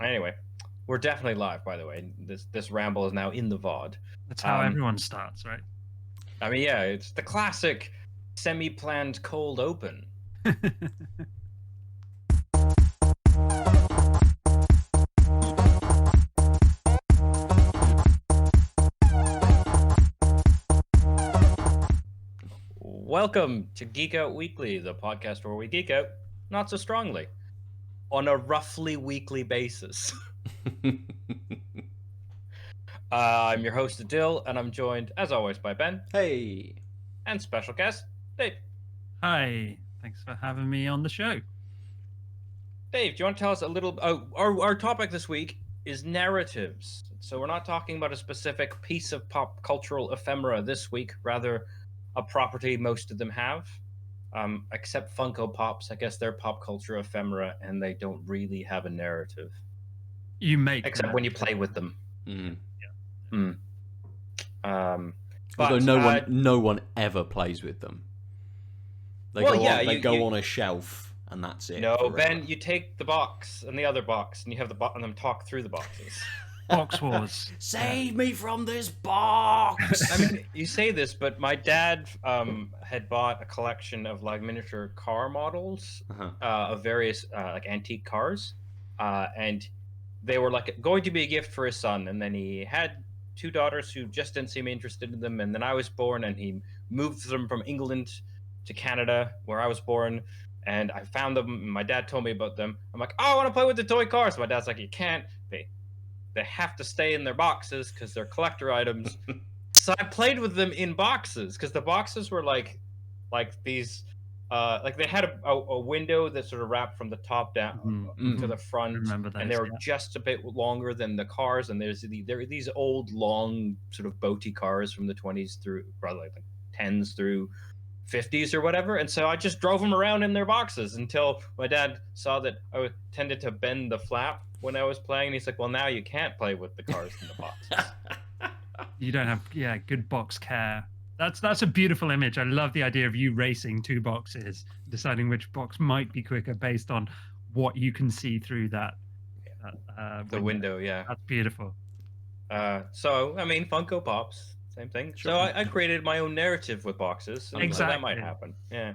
Anyway, we're definitely live, by the way. This ramble is now in the VOD. That's how everyone starts, right? I mean, yeah, it's the classic semi-planned cold open. Welcome to Geek Out Weekly, the podcast where we geek out, not so strongly, on a roughly weekly basis. I'm your host, Aadil, and I'm joined, as always, by Ben. Hey. And special guest, Dave. Hi, thanks for having me on the show. Dave, do you want to tell us a little... our topic this week is narratives. So we're not talking about a specific piece of pop cultural ephemera this week, rather a property most of them have. Except Funko Pops. I guess they're pop culture ephemera, and they don't really have a narrative. You make except when you play with them. Although no one ever plays with them. They go on a shelf, and that's it. No, forever. Ben, you take the box and the other box, and you have them talk through the boxes. Box Wars. Save me from this box! I mean, you say this, but my dad had bought a collection of like miniature car models of various like antique cars, and they were like going to be a gift for his son. And then he had two daughters who just didn't seem interested in them, and then I was born, and he moved them from England to Canada, where I was born. And I found them, and my dad told me about them. I'm like, oh, I want to play with the toy cars. My dad's like, you can't. They have to stay in their boxes because they're collector items. So I played with them in boxes because the boxes were like these, like they had a window that sort of wrapped from the top down to the front. Remember those, and they were just a bit longer than the cars. And there are these old, long, sort of boaty cars from the 20s through, probably like 10s through 50s or whatever. And so I just drove them around in their boxes until my dad saw that I tended to bend the flap when I was playing. And he's like, well, now you can't play with the cars in the boxes. You don't have good box care. That's a beautiful image. I love the idea of you racing two boxes, deciding which box might be quicker based on what you can see through that the window. Yeah, that's beautiful. So I mean, Funko Pops, same thing. Sure. So I created my own narrative with boxes. Exactly. So that might happen. Yeah.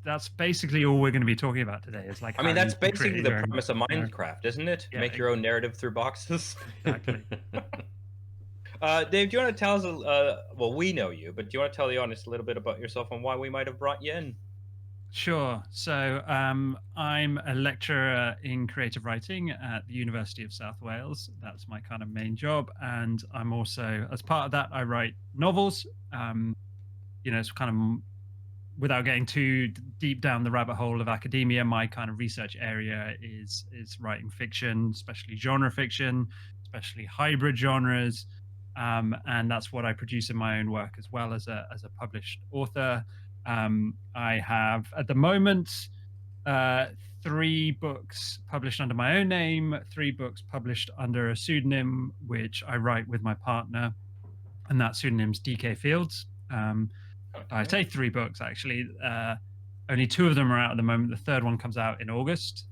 That's basically all we're going to be talking about today. It's like, I mean, that's basically the premise of Minecraft, isn't it? Yeah, Make your own narrative through boxes. Exactly. Dave, do you want to tell us? Well, we know you, but do you want to tell the audience a little bit about yourself and why we might have brought you in? Sure. So I'm a lecturer in creative writing at the University of South Wales. That's my kind of main job. And I'm also, as part of that, I write novels. It's kind of, without getting too deep down the rabbit hole of academia, my kind of research area is writing fiction, especially genre fiction, especially hybrid genres. And that's what I produce in my own work as well as a published author. I have at the moment 3 books published under my own name, 3 books published under a pseudonym, which I write with my partner, and that pseudonym's DK Fields. I say 3 books actually. Only 2 of them are out at the moment. The 3rd one comes out in August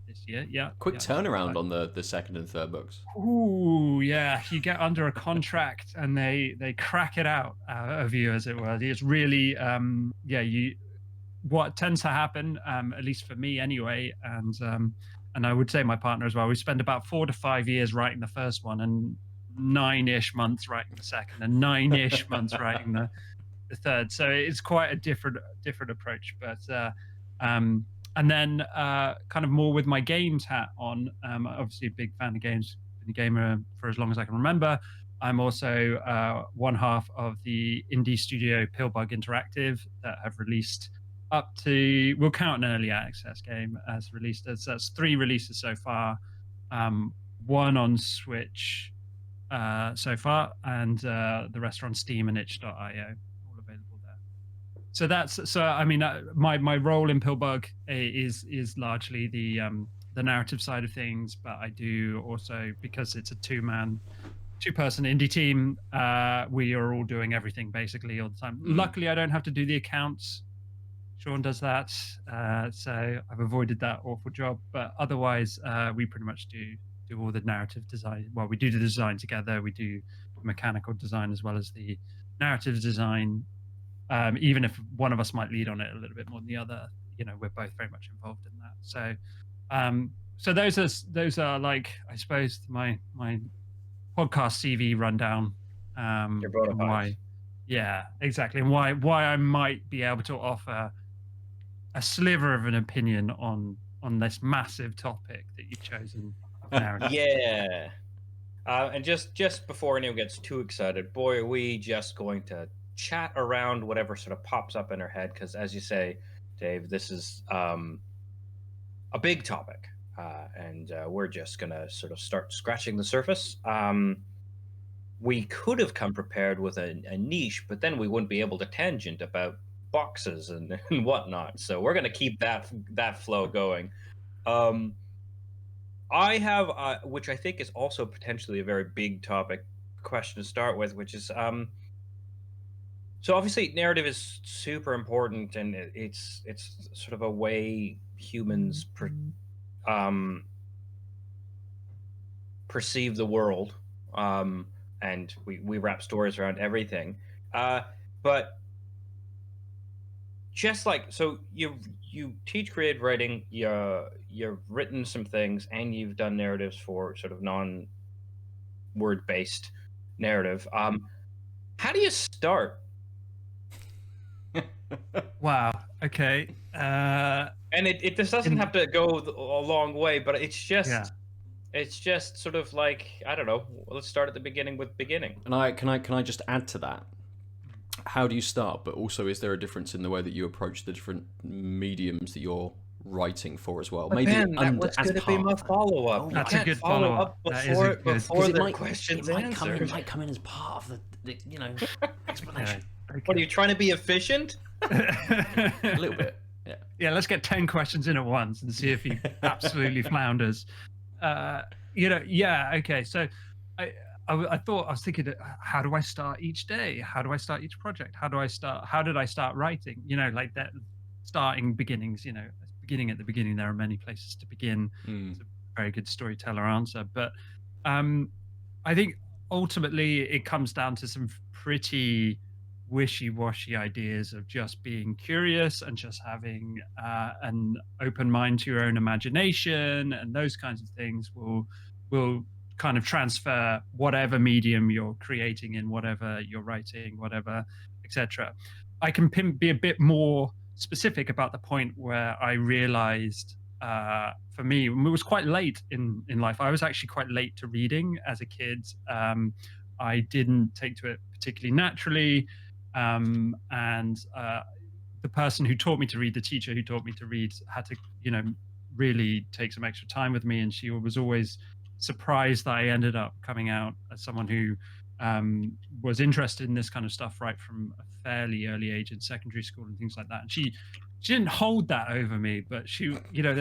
this year. Yeah. Quick turnaround on the second and third books. Ooh, yeah. You get under a contract and they crack it out of you, as it were. It's really, what tends to happen, at least for me anyway, and I would say my partner as well, we spend about 4 to 5 years writing the first one and 9-ish months writing the second and 9-ish months writing the third. So it's quite a different approach, but and then kind of more with my games hat on. Obviously a big fan of games, been a gamer for as long as I can remember. I'm also one half of the indie studio Pillbug Interactive that have released up to, we'll count an early access game as released. That's 3 releases so far. 1 on Switch so far, and the rest are on Steam and itch.io, all available there. So I mean, my role in Pillbug is largely the narrative side of things, but I do also, because it's a 2-person indie team, we are all doing everything basically all the time. Luckily, I don't have to do the accounts Sean does that. So I've avoided that awful job. But otherwise, we pretty much do all the narrative design. Well, we do the design together. We do mechanical design as well as the narrative design. Even if one of us might lead on it a little bit more than the other, we're both very much involved in that. So those are like, I suppose, my podcast CV rundown. Your bona fides. Yeah, exactly. And why I might be able to offer a sliver of an opinion on this massive topic that you've chosen. Yeah. And just before anyone gets too excited, boy, are we just going to chat around whatever sort of pops up in our head, because as you say, Dave, this is a big topic, and we're just gonna sort of start scratching the surface. We could have come prepared with a niche, but then we wouldn't be able to tangent about boxes and whatnot. So we're gonna keep that flow going. I have, which I think is also potentially a very big topic question to start with, which is so obviously narrative is super important, and it's sort of a way humans perceive the world, and we wrap stories around everything. But just like, so you teach creative writing, you've written some things, and you've done narratives for sort of non-word based narrative. How do you start? Wow. Okay. And it just doesn't have to go a long way, but it's just sort of like, I don't know. Let's start at the beginning with beginning. And can I just add to that? How do you start? But also, is there a difference in the way that you approach the different mediums that you're writing for as well? But maybe Ben, that was going to be my follow-up. That's a good follow-up. Before the questions it might come in as part of the explanation. Okay. What, are you trying to be efficient? A little bit. Yeah. Yeah. Let's get 10 questions in at once and see if he absolutely flounders. Yeah. Okay. So, I was thinking, how do I start each day? How do I start each project? How did I start writing? Like that, starting beginnings. Beginning at the beginning. There are many places to begin. It's a very good storyteller answer, but I think ultimately it comes down to some pretty wishy-washy ideas of just being curious and just having an open mind to your own imagination, and those kinds of things will kind of transfer whatever medium you're creating in, whatever you're writing, whatever, etc. I can be a bit more specific about the point where I realized, for me, it was quite late in life. I was actually quite late to reading as a kid. I didn't take to it particularly naturally. And the person who taught me to read, the teacher who taught me to read, had to, really take some extra time with me. And she was always surprised that I ended up coming out as someone who was interested in this kind of stuff right from a fairly early age in secondary school and things like that. And she didn't hold that over me, but she,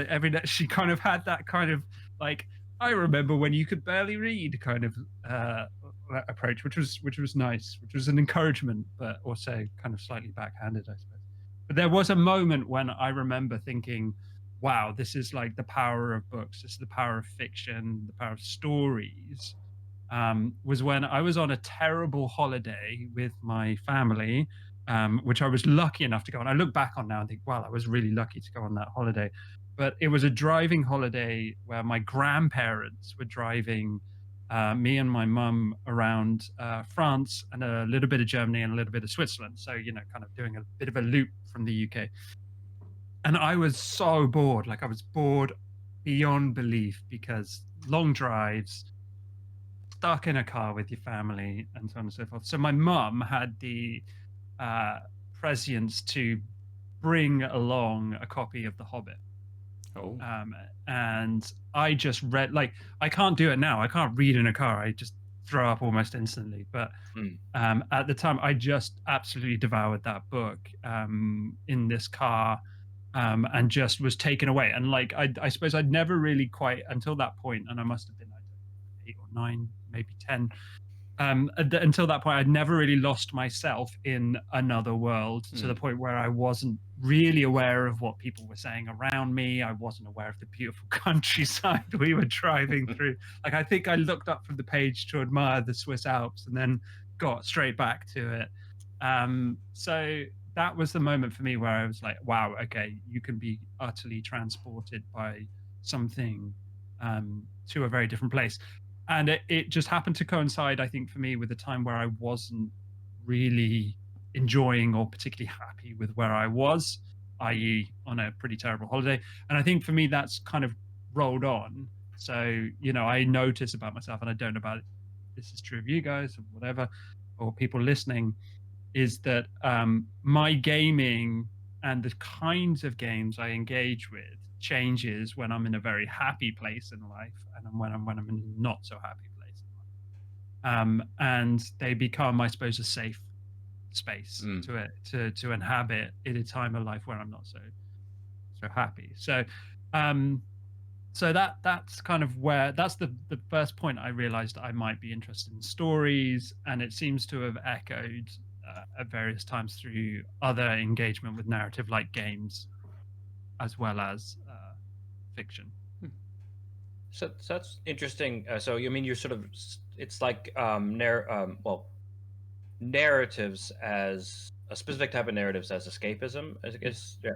every day she kind of had that kind of like, I remember when you could barely read kind of approach, which was nice, which was an encouragement, but also kind of slightly backhanded, I suppose. But there was a moment when I remember thinking, wow, this is like the power of books. This is the power of fiction, the power of stories. Was when I was on a terrible holiday with my family, which I was lucky enough to go on. I look back on now and think, wow, I was really lucky to go on that holiday. But it was a driving holiday where my grandparents were driving me and my mum around France and a little bit of Germany and a little bit of Switzerland. So, kind of doing a bit of a loop from the UK. And I was so bored. Like I was bored beyond belief, because long drives, stuck in a car with your family, and so on and so forth. So my mum had the prescience to bring along a copy of The Hobbit. Oh. And I just read, like, I can't do it now. I can't read in a car. I just throw up almost instantly. But at the time, I just absolutely devoured that book in this car, and just was taken away. And like, I suppose I'd never really quite, until that point, and I must have been like 8 or 9, maybe 10, until that point, I'd never really lost myself in another world to the point where I wasn't really aware of what people were saying around me. I wasn't aware of the beautiful countryside we were driving through. Like, I think I looked up from the page to admire the Swiss Alps and then got straight back to it. So that was the moment for me where I was like, wow, okay, you can be utterly transported by something to a very different place. And it just happened to coincide, I think, for me with a time where I wasn't really enjoying or particularly happy with where I was, i.e. on a pretty terrible holiday. And I think for me, that's kind of rolled on. So, you know, I notice about myself, and I don't know about it, this is true of you guys or whatever, or people listening, is that my gaming and the kinds of games I engage with changes when I'm in a very happy place in life and when I'm in a not so happy place in life. And they become, I suppose, a safe space to inhabit in a time of life where I'm not so happy. So that's kind of where that's the first point I realized I might be interested in stories, and it seems to have echoed at various times through other engagement with narrative like games as well as fiction. So that's interesting. So you mean you're sort of, it's like narratives as a specific type of narratives as escapism, I guess. Yeah.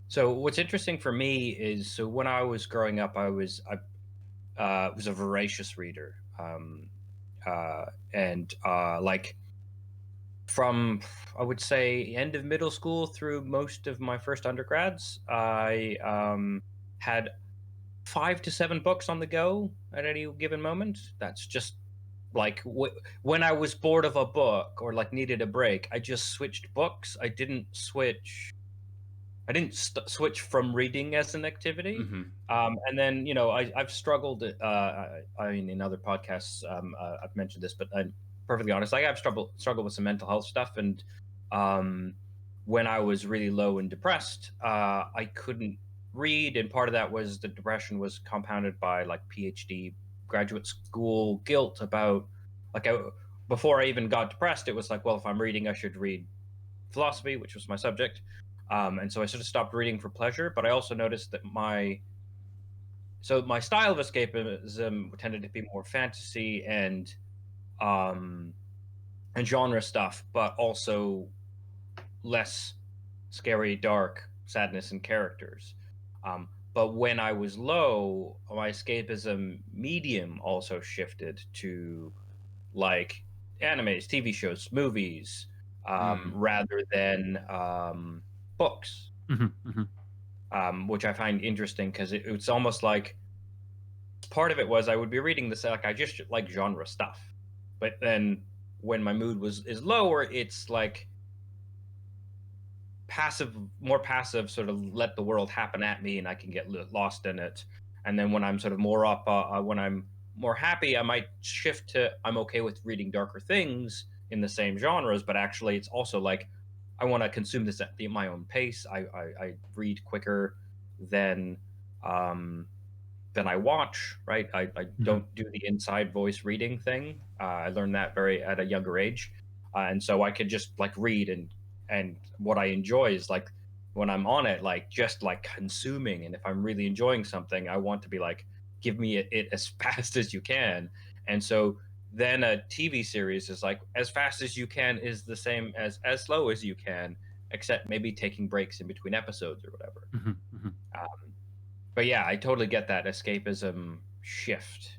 So what's interesting for me is, so when I was growing up, I was a voracious reader, and like from, I would say, end of middle school through most of my first undergrads, I had 5 to 7 books on the go at any given moment. That's just like when I was bored of a book or like needed a break, I just switched books. I didn't switch switch from reading as an activity. And then, you know, I've struggled. I mean, in other podcasts, I've mentioned this, but I'm perfectly honest. Like, I've struggled with some mental health stuff, and when I was really low and depressed, I couldn't read, and part of that was the depression was compounded by like PhD graduate school guilt about like before I even got depressed, it was like, well, if I'm reading, I should read philosophy, which was my subject. And so I sort of stopped reading for pleasure, but I also noticed that my style of escapism tended to be more fantasy and genre stuff, but also less scary, dark sadness and characters. But when I was low, my escapism medium also shifted to like animes, TV shows, movies, rather than books, which I find interesting because it's almost like part of it was I would be reading this, like I just like genre stuff, but then when my mood is lower, it's like more passive, sort of let the world happen at me and I can get lost in it. And then when I'm sort of more up, when I'm more happy, I might shift to I'm okay with reading darker things in the same genres, but actually it's also like I want to consume this at my own pace. I read quicker than I watch, right? I don't do the inside voice reading thing. I learned that at a younger age, and so I could just like read, and what I enjoy is like when I'm on it, like just like consuming. And if I'm really enjoying something, I want to be like, give me it as fast as you can. And so then a TV series is like as fast as you can is the same as slow as you can, except maybe taking breaks in between episodes or whatever. But yeah, I totally get that escapism shift.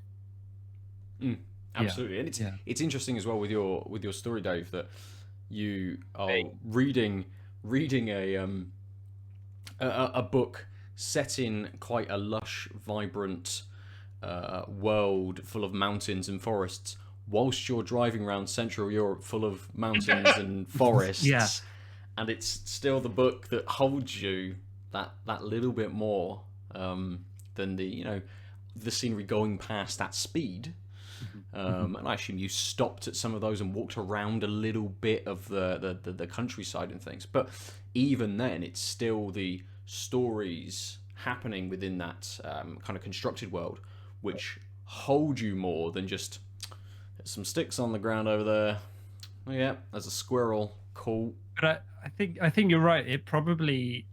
Absolutely, yeah. And it's interesting as well with your story, Dave, that you are reading a book set in quite a lush, vibrant world full of mountains and forests, whilst you're driving around Central Europe full of mountains and forests. Yeah. And it's still the book that holds you that little bit more than the scenery going past at speed. And I assume you stopped at some of those and walked around a little bit of the countryside and things. But even then, it's still the stories happening within that kind of constructed world which hold you more than just some sticks on the ground over there. Oh, yeah, there's a squirrel. Cool. But I think you're right. It probably,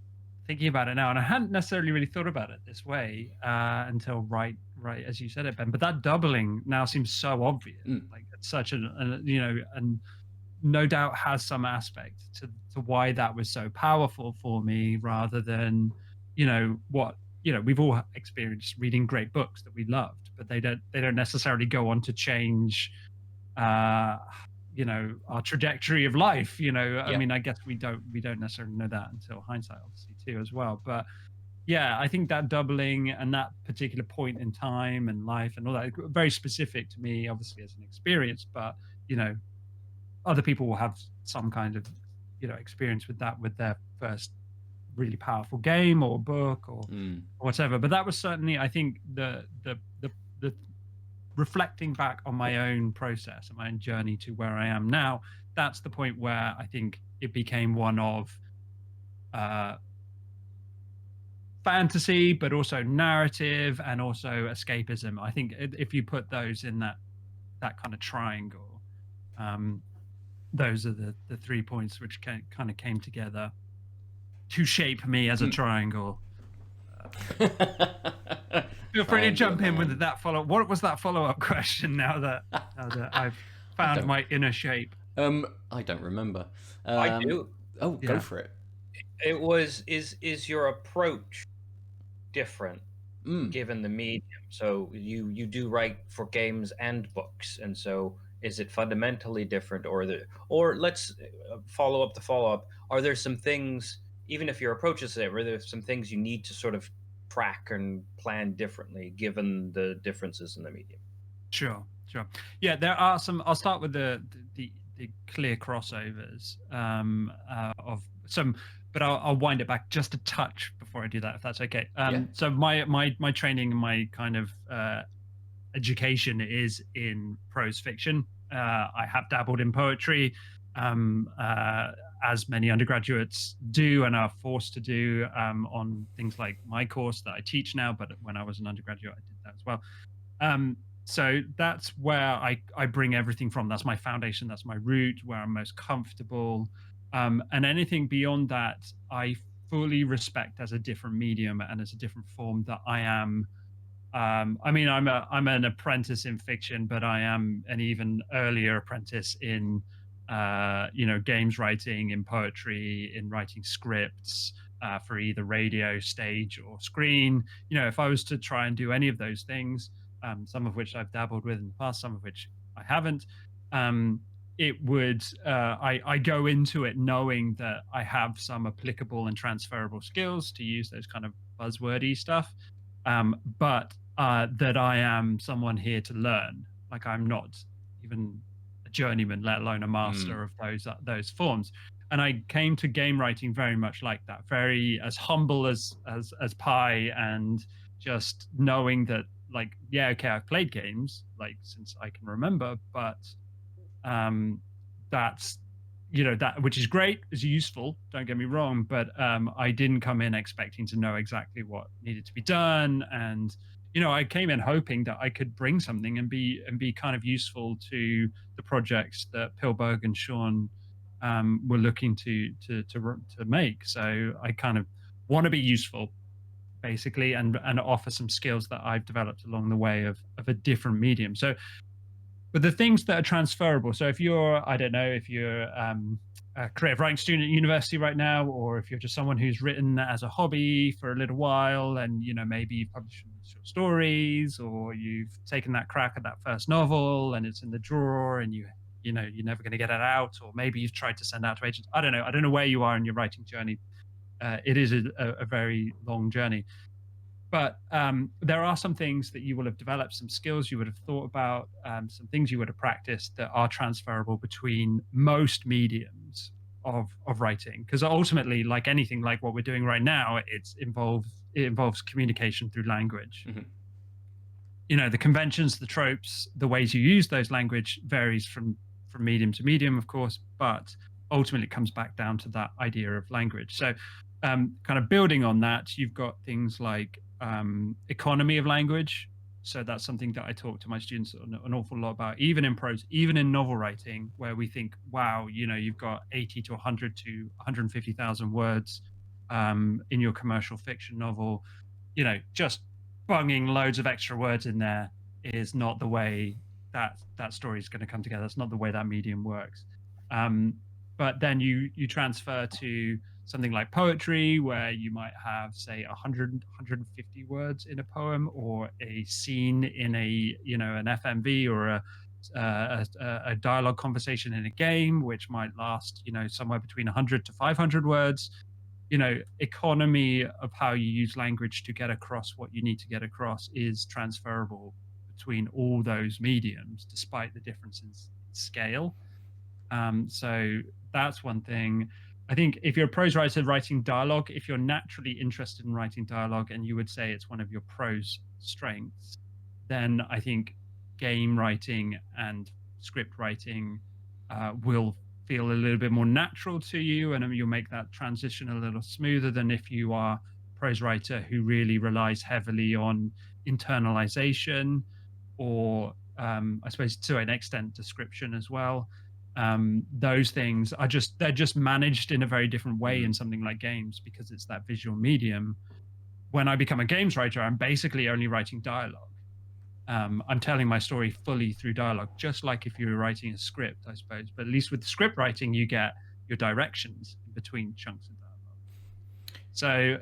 thinking about it now, and I hadn't necessarily really thought about it this way until right as you said it, Ben. But that doubling now seems so obvious. Like it's such and no doubt has some aspect to why that was so powerful for me, rather than what we've all experienced reading great books that we loved, but they don't necessarily go on to change our trajectory of life. I mean, I guess we don't necessarily know that until hindsight, obviously, too, as well. But yeah, I think that doubling and that particular point in time and life and all that, very specific to me, obviously, as an experience. But other people will have some kind of experience with that, with their first really powerful game or book or whatever. But that was certainly, I think, the reflecting back on my own process and my own journey to where I am now, that's the point where I think it became one of fantasy, but also narrative and also escapism. I think if you put those in that kind of triangle, those are the 3 points which kind of came together to shape me as a triangle. Feel free to jump in with that follow. What was that follow-up question? Now that I've found my inner shape. I don't remember. I do. Oh, go for it. It was is your approach different given the medium? So you do write for games and books, and so is it fundamentally different, or let's follow up? Are there some things, even if your approach is there, are there some things you need to sort of track and plan differently given the differences in the medium? Sure. Yeah, there are some. I'll start with the clear crossovers of some, but I'll wind it back just a touch before I do that, if that's okay. So my training and my kind of education is in prose fiction. I have dabbled in poetry, as many undergraduates do and are forced to do on things like my course that I teach now. But when I was an undergraduate, I did that as well. So that's where I bring everything from. That's my foundation. That's my root, where I'm most comfortable. And anything beyond that, I fully respect as a different medium and as a different form that I am. I mean, I'm an apprentice in fiction, but I am an even earlier apprentice in games writing, in poetry, in writing scripts for either radio, stage, or screen. If I was to try and do any of those things, some of which I've dabbled with in the past, some of which I haven't, it would I go into it knowing that I have some applicable and transferable skills, to use those kind of buzzwordy stuff, but that I am someone here to learn. Like, I'm not even a journeyman, let alone a master of those forms. And I came to game writing very much like that, very as humble as pie, and just knowing that, like, yeah, okay, I've played games like since I can remember, but that's that, which is great, is useful, don't get me wrong, but I didn't come in expecting to know exactly what needed to be done. And I came in hoping that I could bring something and be kind of useful to the projects that Pilberg and Sean were looking to make. So I kind of want to be useful, basically, and offer some skills that I've developed along the way of a different medium. So, but the things that are transferable. So if you're a creative writing student at university right now, or if you're just someone who's written as a hobby for a little while, and maybe you've published short stories, or you've taken that crack at that first novel and it's in the drawer and you're never going to get it out, or maybe you've tried to send out to agents. I don't know where you are in your writing journey. It is a very long journey. But there are some things that you will have developed, some skills you would have thought about, some things you would have practiced that are transferable between most mediums of writing. Because ultimately, like anything, like what we're doing right now, it involves communication through language. Mm-hmm. The conventions, the tropes, the ways you use those language varies from medium to medium, of course, but ultimately it comes back down to that idea of language. So kind of building on that, you've got things like economy of language. So that's something that I talk to my students an awful lot about, even in prose, even in novel writing, where we think, wow, you've got 80 to 100 to 150,000 words in your commercial fiction novel. Just bunging loads of extra words in there is not the way that story is going to come together. That's not the way that medium works. But then you transfer to something like poetry, where you might have, say, 150 words in a poem, or a scene in an FMV, or a dialogue conversation in a game, which might last somewhere between 100 to 500 words. Economy of how you use language to get across what you need to get across is transferable between all those mediums, despite the difference in scale. So that's one thing. I think if you're a prose writer writing dialogue, if you're naturally interested in writing dialogue and you would say it's one of your prose strengths, then I think game writing and script writing will feel a little bit more natural to you, and you'll make that transition a little smoother than if you are a prose writer who really relies heavily on internalization, or I suppose to an extent description as well. Those things are they're just managed in a very different way in something like games, because it's that visual medium. When I become a games writer, I'm basically only writing dialogue. I'm telling my story fully through dialogue, just like if you were writing a script, I suppose. But at least with script writing, you get your directions in between chunks of dialogue. So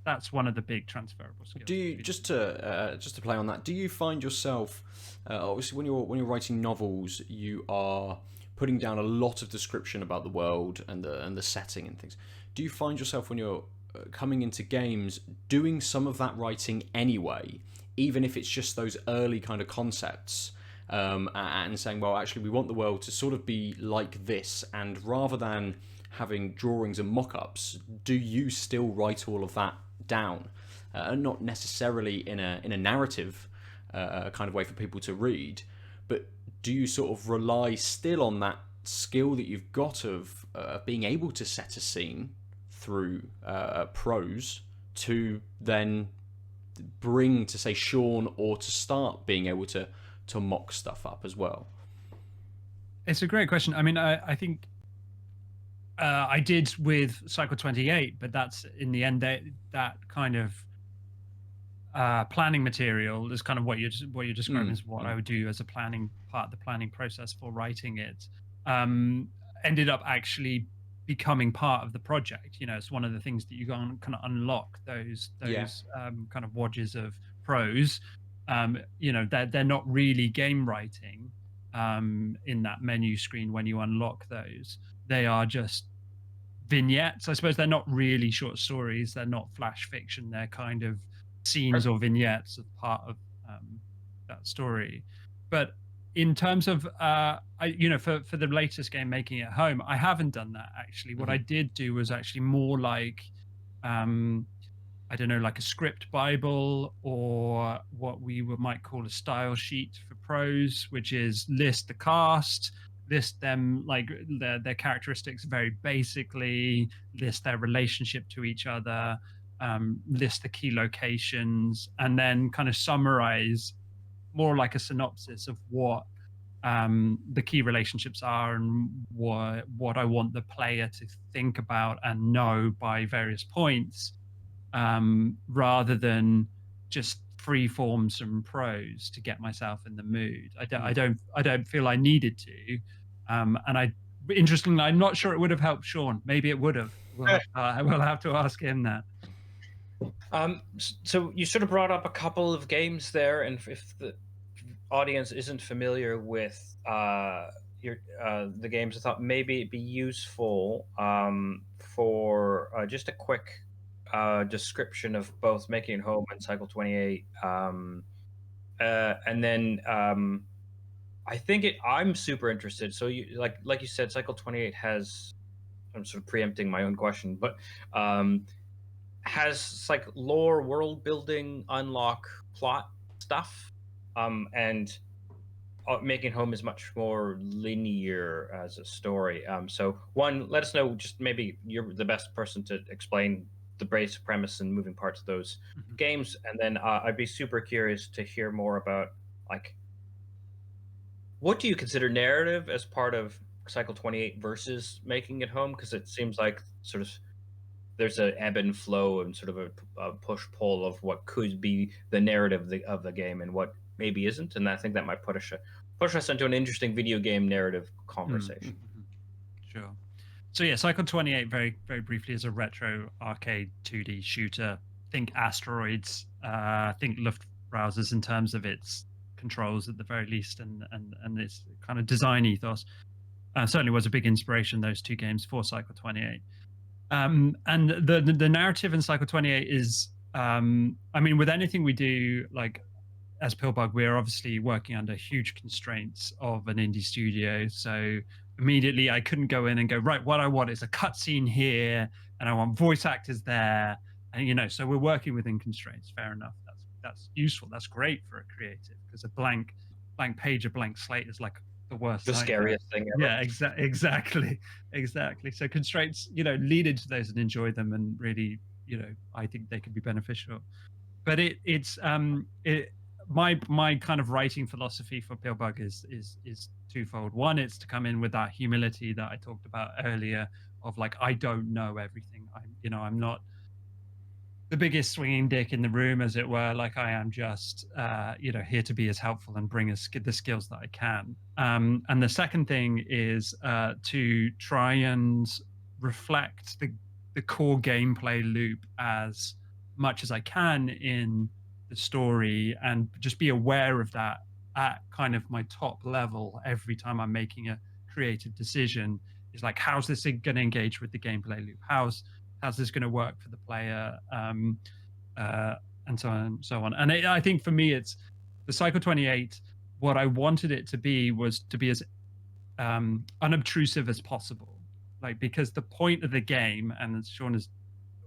that's one of the big transferable skills. Do you, just to play on that, do you find yourself, obviously when you're writing novels, you are putting down a lot of description about the world and the setting and things. Do you find yourself, when you're coming into games, doing some of that writing anyway, even if it's just those early kind of concepts, and saying, well, actually we want the world to sort of be like this, and rather than having drawings and mock-ups, do you still write all of that down? Not necessarily in a narrative kind of way for people to read, but do you sort of rely still on that skill that you've got of being able to set a scene through prose to then bring to, say, Sean, or to start being able to mock stuff up as well? It's a great question. I mean, I think I did with Cycle 28, but that's in the end that kind of planning material is kind of what you're describing as what I would do as a planning part, the planning process for writing it. Ended up actually becoming part of the project. It's one of the things that you can kind of unlock those kind of wadges of prose. They're not really game writing in that menu screen when you unlock those. They are just vignettes. I suppose they're not really short stories. They're not flash fiction. They're kind of scenes or vignettes of part of that story. But in terms of for the latest game, Making It Home, I haven't done that actually. What I did do was actually more like I don't know, like a script bible, or what we might call a style sheet for prose, which is list the cast, list them, like their characteristics very basically, list their relationship to each other, list the key locations, and then kind of summarize more like a synopsis of what the key relationships are, and what I want the player to think about and know by various points, rather than just free form some prose to get myself in the mood. I don't feel I needed to, and interestingly, I'm not sure it would have helped Sean. Maybe it would have. We'll have to ask him that. So you sort of brought up a couple of games there, and if the audience isn't familiar with the games, I thought maybe it'd be useful for just a quick description of both Making It Home and Cycle 28, and then I think I'm super interested. So you like you said, Cycle 28 has, I'm sort of preempting my own question, but has like lore, world building, unlock, plot stuff, and Making Home is much more linear as a story. So one, let us know, just maybe you're the best person to explain the basic premise and moving parts of those games. And then I'd be super curious to hear more about like what do you consider narrative as part of Cycle 28 versus making it home? Because it seems like sort of there's an ebb and flow and sort of a push pull of what could be the narrative of the game and what maybe isn't. And I think that might push us into an interesting video game narrative conversation. Sure. So yeah, Cycle 28 very very briefly is a retro arcade 2D shooter. Think asteroids, think Luftrausers in terms of its controls at the very least, and its kind of design ethos. Certainly was a big inspiration, those two games, for Cycle 28. And the narrative in Cycle 28 is, I mean, with anything we do, like as Pillbug, we're obviously working under huge constraints of an indie studio. So immediately I couldn't go in and go, right, what I want is a cutscene here, and I want voice actors there. And, so we're working within constraints. Fair enough. That's useful. That's great for a creative, because a blank page, a blank slate is like the worst. The scariest thing ever. Yeah, exactly. So constraints, lead into those and enjoy them, and really, I think they can be beneficial. But my kind of writing philosophy for Pillbug is twofold. One, it's to come in with that humility that I talked about earlier, of like, I don't know everything. I'm not the biggest swinging dick in the room, as it were. Like, I am just here to be as helpful and bring the skills that I can. And the second thing is to try and reflect the core gameplay loop as much as I can in the story, and just be aware of that at kind of my top level every time I'm making a creative decision. Is like, how's this going to engage with the gameplay loop? How's this going to work for the player? And so on and so on. And I think for me, it's the Cycle 28. What I wanted it to be was to be as unobtrusive as possible. Like, because the point of the game, and as Sean has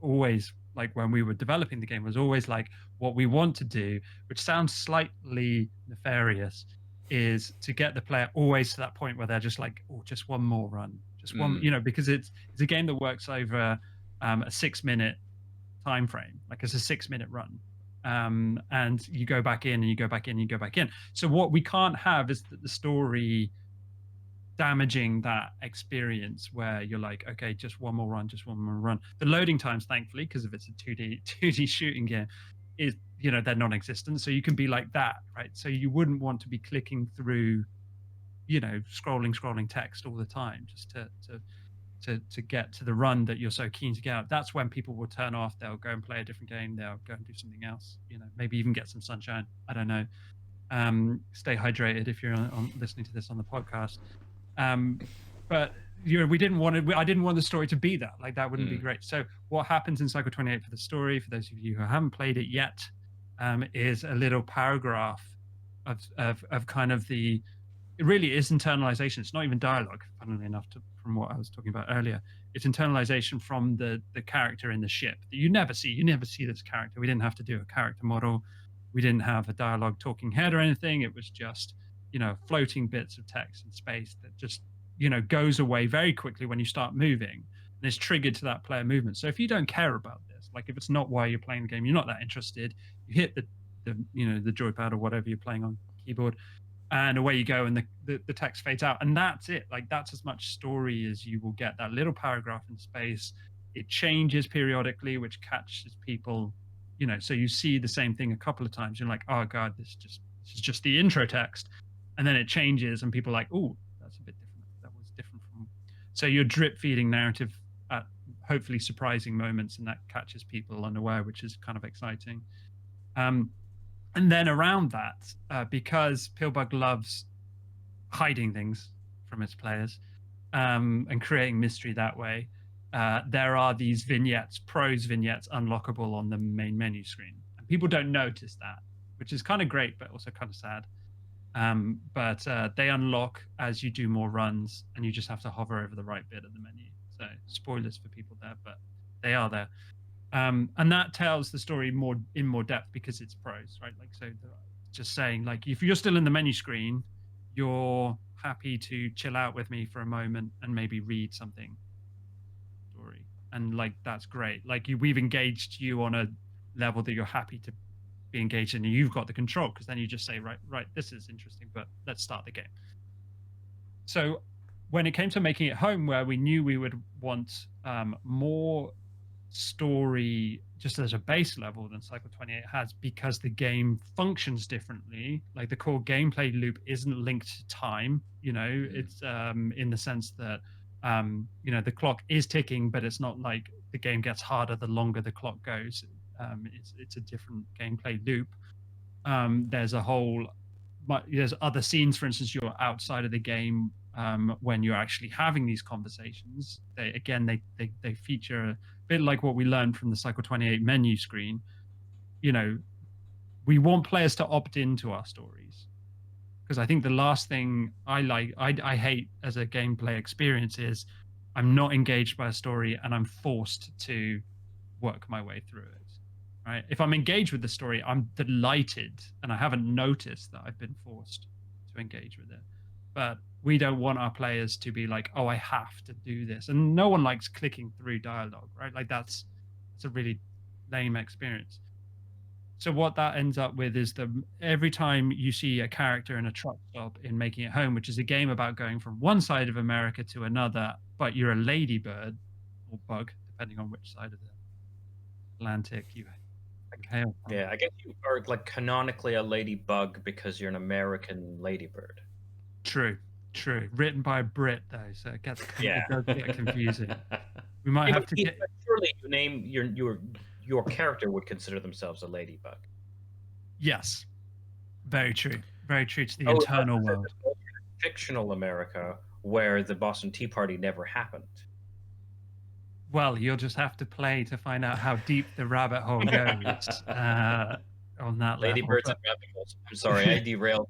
always, like, when we were developing the game, was always like, what we want to do, which sounds slightly nefarious, is to get the player always to that point where they're just like, oh, just one more run, just one, because it's a game that works over a 6-minute time frame. Like, it's a 6-minute run, and you go back in and you go back in and you go back in. So what we can't have is the story damaging that experience where you're like, okay, just one more run. The loading times, thankfully, because if it's a 2D shooting game, is they're non-existent. So you can be like that, right? So you wouldn't want to be clicking through, scrolling text all the time just to get to the run that you're so keen to get out. That's when people will turn off. They'll go and play a different game. They'll go and do something else. Maybe even get some sunshine. I don't know. Stay hydrated if you're listening to this on the podcast. But we didn't want it. I didn't want the story to be that. Like, that wouldn't be great. So what happens in Cycle 28 for the story, for those of you who haven't played it yet, is a little paragraph of kind of it really is internalization. It's not even dialogue, funnily enough, from what I was talking about earlier. It's internalization from the character in the ship that you never see. You never see this character. We didn't have to do a character model. We didn't have a dialogue talking head or anything. It was just, floating bits of text in space that just, goes away very quickly when you start moving, and is triggered to that player movement. So if you don't care about this, like, if it's not why you're playing the game, you're not that interested, you hit the joypad or whatever you're playing on keyboard, and away you go, and the text fades out, and that's it. Like, that's as much story as you will get. That little paragraph in space, it changes periodically, which catches people, so you see the same thing a couple of times. You're like, oh god, this is just the intro text, and then it changes, and people are like, oh, that's a bit different. That was different from. So you're drip feeding narrative at hopefully surprising moments, and that catches people unaware, which is kind of exciting. And then around that, because Pillbug loves hiding things from its players, and creating mystery that way, there are these vignettes, prose vignettes, unlockable on the main menu screen. And people don't notice that, which is kind of great, but also kind of sad. But they unlock as you do more runs, and you just have to hover over the right bit of the menu. So spoilers for people there, but they are there. And that tells the story in more depth because it's prose, right? Like, so just saying, like, if you're still in the menu screen, you're happy to chill out with me for a moment and maybe read something story. and like that's great. Like we've engaged you on a level that you're happy to be engaged in, and you've got the control, because then you just say, right, this is interesting, but let's start the game. So when it came to making it home, where we knew we would want more story just as a base level than Cycle 28 has, because the game functions differently. Like the core gameplay loop isn't linked to time, it's in the sense that the clock is ticking, but it's not like the game gets harder the longer the clock goes. It's a different gameplay loop. There's other scenes, for instance, you're outside of the game when you're actually having these conversations. They feature a bit like what we learned from the Cycle 28 menu screen. We want players to opt into our stories, because I think the last thing I hate as a gameplay experience is I'm not engaged by a story and I'm forced to work my way through it. Right? If I'm engaged with the story, I'm delighted, and I haven't noticed that I've been forced to engage with it. But we don't want our players to be like, oh, I have to do this. And no one likes clicking through dialogue, right? Like it's a really lame experience. So what that ends up with is every time you see a character in a truck stop in Making It Home, which is a game about going from one side of America to another, but you're a ladybird or bug, depending on which side of the Atlantic you hail from. Yeah, I guess you are like canonically a ladybug because you're an American ladybird. True. Written by a Brit though, so it does get confusing. We might have to get. Surely you name your character would consider themselves a ladybug. Yes, very true. Very true to the internal world. Fictional America, where the Boston Tea Party never happened. Well, you'll just have to play to find out how deep the rabbit hole goes on that Ladybirds level. and rabbit holes. I'm sorry, I derailed.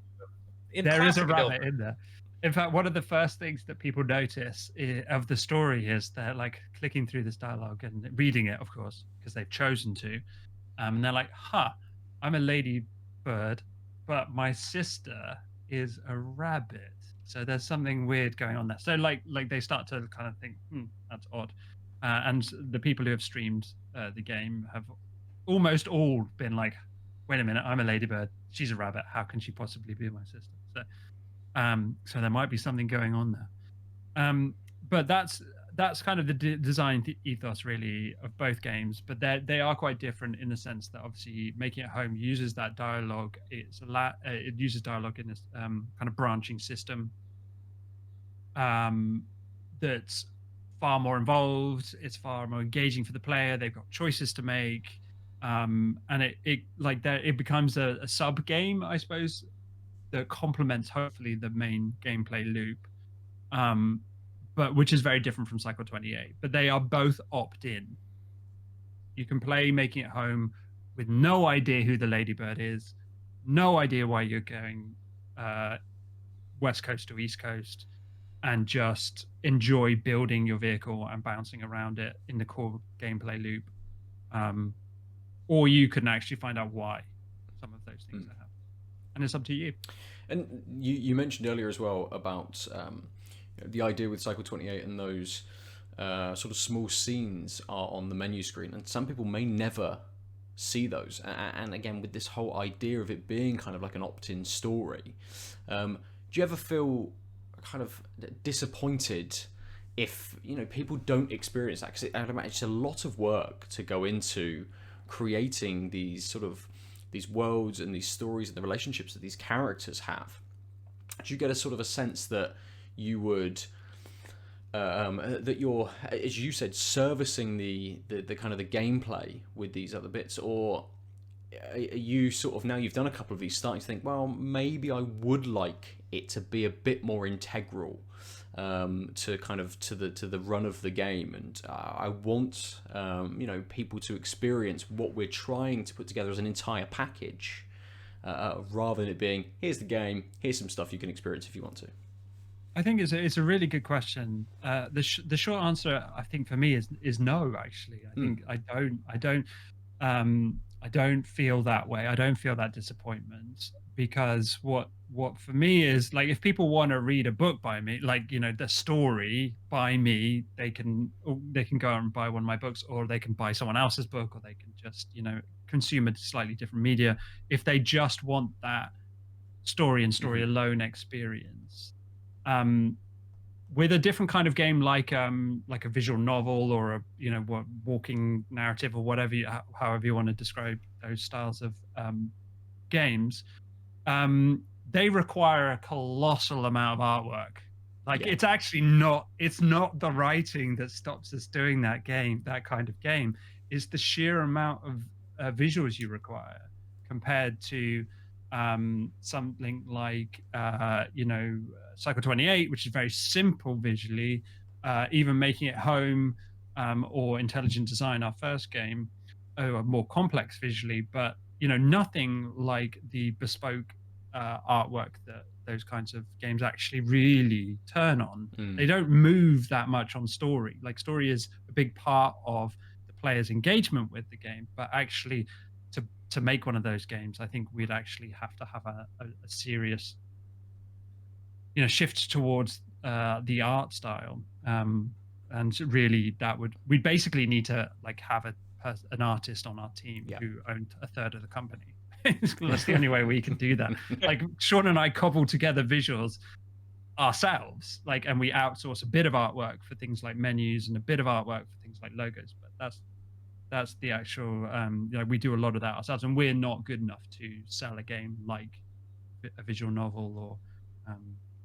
There is a rabbit in there. In fact, one of the first things that people notice of the story is they're like clicking through this dialogue and reading it, of course, because they've chosen to. And they're like, I'm a ladybird, but my sister is a rabbit. So there's something weird going on there. So like they start to kind of think, that's odd. And the people who have streamed the game have almost all been like, wait a minute, I'm a ladybird, she's a rabbit, how can she possibly be my sister? So there might be something going on there. But that's kind of the design ethos really of both games, but they are quite different in the sense that obviously Making It Home uses that dialogue. It uses dialogue in this kind of branching system that's far more involved. It's far more engaging for the player. They've got choices to make, and it becomes a sub game, I suppose, that complements hopefully the main gameplay loop, but which is very different from Cycle 28. But they are both opt-in. You can play Making It Home with no idea who the ladybird is, no idea why you're going west coast to east coast, and just enjoy building your vehicle and bouncing around it in the core gameplay loop. Or you can actually find out why some of those things are happening. And it's up to you. And you mentioned earlier as well about the idea with Cycle 28 and those sort of small scenes are on the menu screen. And some people may never see those. And again, with this whole idea of it being kind of like an opt-in story, do you ever feel kind of disappointed if people don't experience that? Because I'd imagine it's a lot of work to go into creating these sort of these worlds and these stories and the relationships that these characters have. Do you get a sort of a sense that you would that you're, as you said, servicing the kind of the gameplay with these other bits, or are you sort of, now you've done a couple of these, starting to think, well, maybe I would like it to be a bit more integral to kind of to the run of the game, and I want people to experience what we're trying to put together as an entire package, rather than it being, here's the game, here's some stuff you can experience if you want to. I think it's a really good question. The short answer, I think, for me is no. Actually, I think I don't feel that way. I don't feel that disappointment, because what what for me is like, if people want to read a book by me, like, the story by me, they can go out and buy one of my books, or they can buy someone else's book, or they can just consume a slightly different media if they just want that story and story alone experience. Um, with a different kind of game, like a visual novel, or a walking narrative, or whatever however you want to describe those styles of games, they require a colossal amount of artwork. Like, it's not the writing that stops us doing that kind of game. It's the sheer amount of visuals you require, compared to something like Cycle 28, which is very simple visually. Even Making It Home, or Intelligent Design, our first game, are more complex visually, but nothing like the bespoke artwork that those kinds of games actually really turn on. They don't move that much on story. Like, story is a big part of the player's engagement with the game, but actually, to make one of those games, I think we'd actually have to have a serious shift towards the art style. And really, we'd basically need to like have an artist on our team who owned a third of the company. That's the only way we can do that. Like, Sean and I cobble together visuals ourselves, like, and we outsource a bit of artwork for things like menus and a bit of artwork for things like logos. But that's the actual we do a lot of that ourselves, and we're not good enough to sell a game like a visual novel, or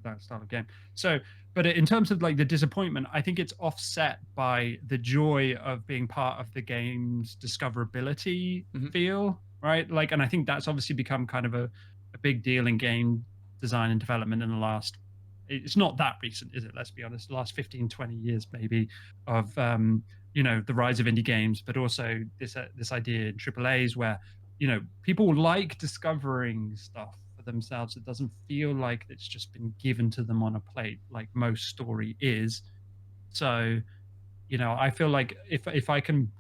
that style of game. So, but in terms of like the disappointment, I think it's offset by the joy of being part of the game's discoverability feel, right? Like, and I think that's obviously become kind of a big deal in game design and development in the last, it's not that recent, is it? Let's be honest, the last 15, 20 years maybe, of the rise of indie games, but also this idea in AAAs where people like discovering stuff for themselves. It doesn't feel like it's just been given to them on a plate, like most story is. So I feel like if I can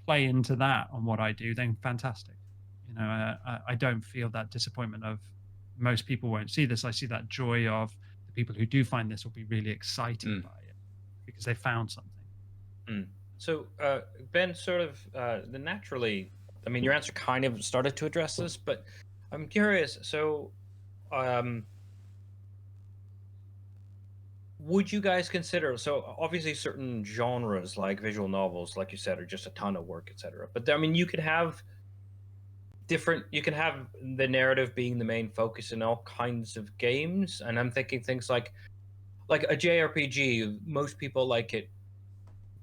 play into that on what I do, then fantastic. I don't feel that disappointment of most people won't see this. I see that joy of the people who do find this will be really excited by it because they found something. So, Ben, sort of naturally, I mean, your answer kind of started to address this, but I'm curious. So, would you guys consider? So, obviously, certain genres like visual novels, like you said, are just a ton of work, etc. But I mean, you could have different. You can have the narrative being the main focus in all kinds of games, and I'm thinking things like a JRPG. Most people like it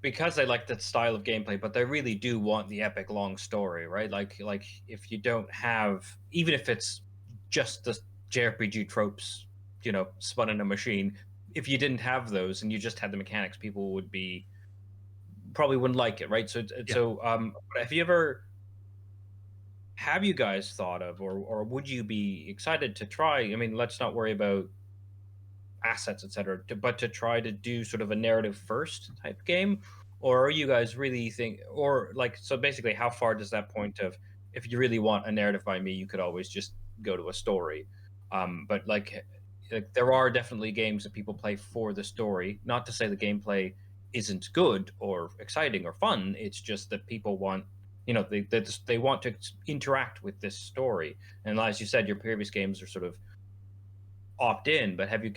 because they like that style of gameplay, but they really do want the epic long story, right? Like if you don't have, even if it's just the JRPG tropes, spun in a machine, if you didn't have those and you just had the mechanics, people would probably wouldn't like it, right? So have you guys thought of, or would you be excited to try? I mean, let's not worry about assets, etc., but to try to do sort of a narrative first type game, or are you guys really or like, so basically, how far does that point of, if you really want a narrative by me, you could always just go to a story, but like there are definitely games that people play for the story. Not to say the gameplay isn't good or exciting or fun. It's just that people want, they want to interact with this story. And as you said, your previous games are sort of opt in, but have you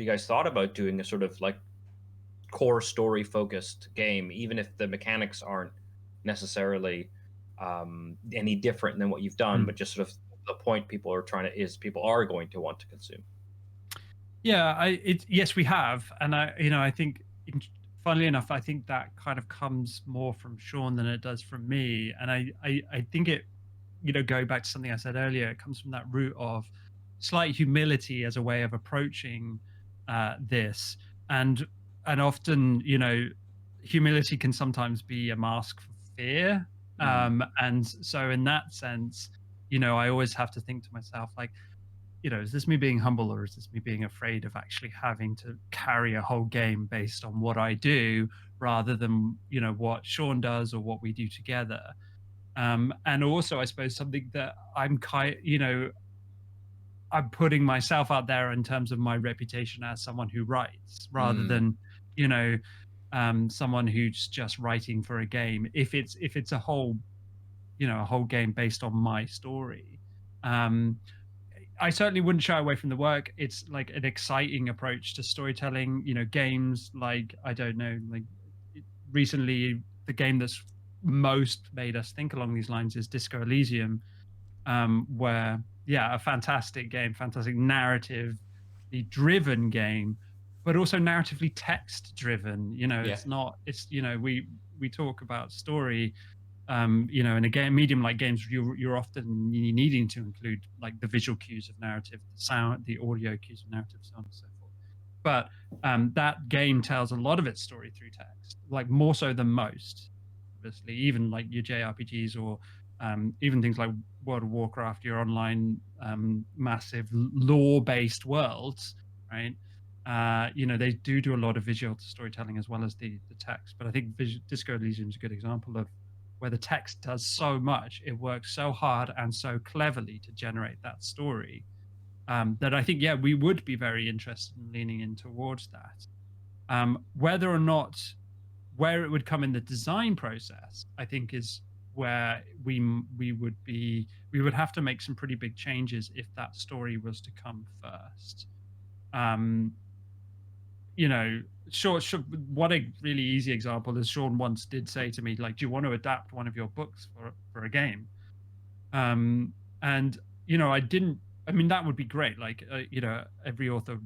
guys thought about doing a sort of like core story focused game, even if the mechanics aren't necessarily any different than what you've done, but just sort of the point people are going to want to consume? Yeah, yes, we have, and I think, funnily enough, I think that kind of comes more from Sean than it does from me, and I think it, going back to something I said earlier, it comes from that root of slight humility as a way of approaching this, and often, humility can sometimes be a mask for fear, and so in that sense, I always have to think to myself, like, is this me being humble, or is this me being afraid of actually having to carry a whole game based on what I do rather than, what Sean does or what we do together? And also, I suppose something that I'm I'm putting myself out there in terms of my reputation as someone who writes, rather than, someone who's just writing for a game. If it's a whole game based on my story, I certainly wouldn't shy away from the work. It's like an exciting approach to storytelling. Games like, I don't know, like recently the game that's most made us think along these lines is Disco Elysium, where a fantastic game, fantastic narratively driven game, but also narratively text driven. We talk about story, in a game medium like games, you're often needing to include like the visual cues of narrative, the sound, the audio cues of narrative, so on and so forth. But that game tells a lot of its story through text, like more so than most, obviously, even like your JRPGs or even things like World of Warcraft, your online massive lore-based worlds, right? They do a lot of visual storytelling as well as the text. But I think Disco Elysium is a good example of where the text does so much, it works so hard and so cleverly to generate that story, that I think, we would be very interested in leaning in towards that. Whether or not where it would come in the design process, I think is where we would have to make some pretty big changes if that story was to come first. Sure, what a really easy example is Sean once did say to me, like, do you want to adapt one of your books for a game? I didn't. I mean, that would be great. Like, every author,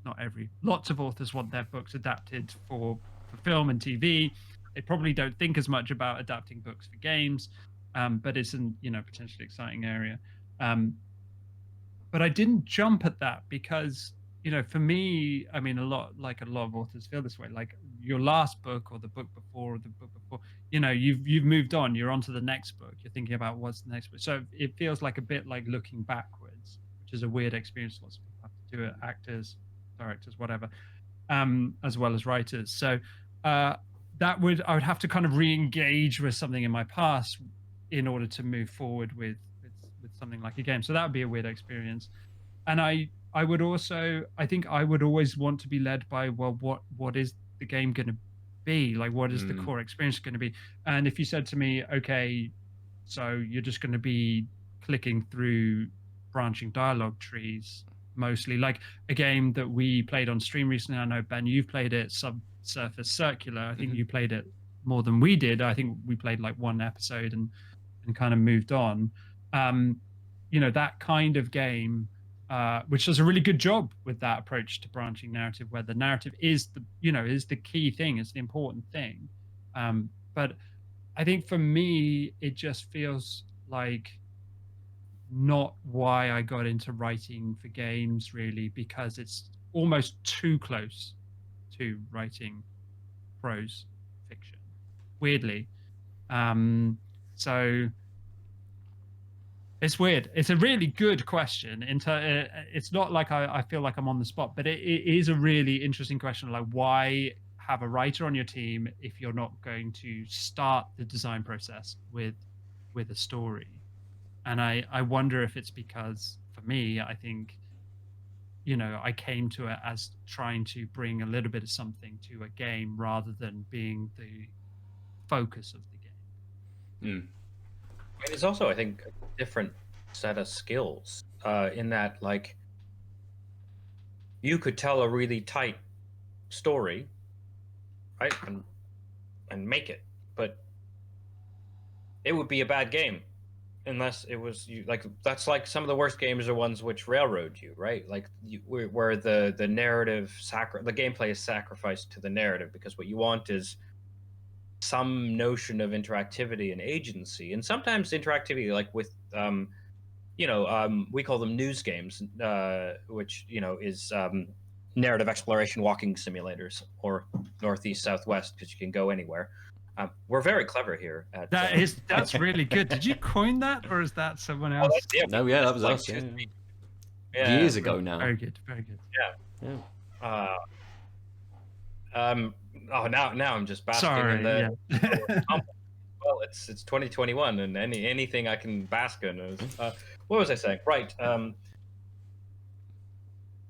not every, lots of authors want their books adapted for film and TV. They probably don't think as much about adapting books for games, but it's an potentially exciting area. But I didn't jump at that because, for me, I mean, a lot of authors feel this way. Like your last book or the book before or the book before, you've moved on. You're on to the next book. You're thinking about what's the next book. So it feels like a bit like looking backwards, which is a weird experience. Lots of people have to do it, actors, directors, whatever, as well as writers. So I would have to kind of re-engage with something in my past in order to move forward with something like a game. So that would be a weird experience. And I would also, I think I would always want to be led by, well, what is the game going to be? Like, what is the core experience going to be? And if you said to me, okay, so you're just going to be clicking through branching dialogue trees, mostly, like a game that we played on stream recently. I know, Ben, you've played it, Subsurface Circular. I think you played it more than we did. I think we played like one episode and kind of moved on. That kind of game, which does a really good job with that approach to branching narrative, where the narrative is the key thing, it's the important thing. But I think for me, it just feels like not why I got into writing for games, really, because it's almost too close to writing prose fiction, weirdly. So it's weird. It's a really good question. It's not like I feel like I'm on the spot, but it is a really interesting question. Like, why have a writer on your team if you're not going to start the design process with a story? And I wonder if it's because, for me, I think, I came to it as trying to bring a little bit of something to a game rather than being the focus of the game. It's also, I think, a different set of skills in that, like, you could tell a really tight story, right, and make it, but it would be a bad game unless it was like, that's like some of the worst games are ones which railroad you, right? Like where the narrative the gameplay is sacrificed to the narrative, because what you want is some notion of interactivity and agency, and sometimes interactivity, like with we call them news games, which is narrative exploration walking simulators, or northeast southwest, because you can go anywhere. We're very clever here at that's really good. Did you coin that, or is that someone else? No, that was us. Years ago now. Very good. Yeah. Now I'm just basking in the. Well, it's 2021, and anything I can bask in is. What was I saying? Right.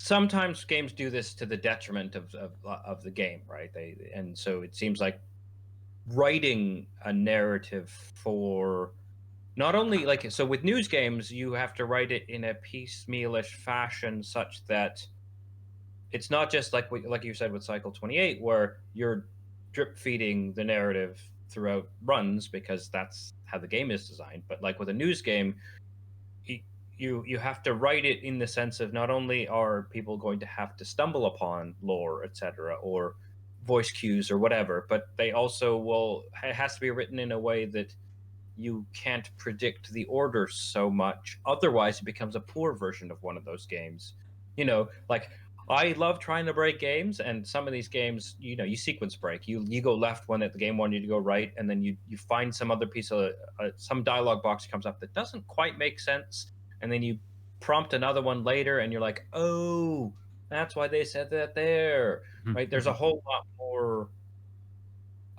sometimes games do this to the detriment of the game, right? And so it seems like writing a narrative for not only like, so with news games you have to write it in a piecemealish fashion such that it's not just like you said with Cycle 28, where you're drip feeding the narrative throughout runs because that's how the game is designed. But like with a news game, you have to write it in the sense of not only are people going to have to stumble upon lore, etc., or voice cues or whatever, but they also will. It has to be written in a way that you can't predict the order so much. Otherwise, it becomes a poor version of one of those games. Like I love trying to break games, and some of these games, you sequence break. You go left when the game wanted you to go right, and then you find some other piece of some dialogue box comes up that doesn't quite make sense, and then you prompt another one later, and you're like, oh, that's why they said that there, right? There's a whole lot more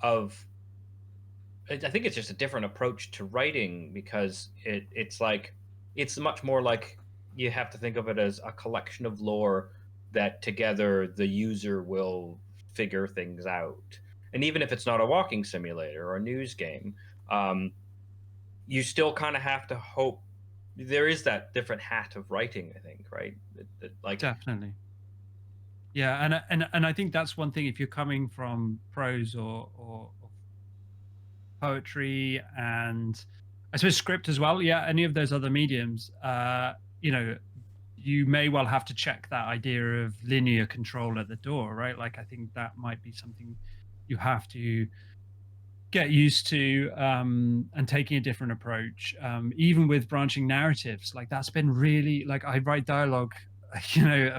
of. I think it's just a different approach to writing because it's much more like you have to think of it as a collection of lore that together the user will figure things out. And even if it's not a walking simulator or a news game, you still kind of have to hope there is that different hat of writing. I think, right? Like Definitely. Yeah, and I think that's one thing if you're coming from prose or poetry and I suppose script as well. Yeah, any of those other mediums, you may well have to check that idea of linear control at the door, right? Like I think that might be something you have to get used to, and taking a different approach, even with branching narratives. Like that's been really like I write dialogue,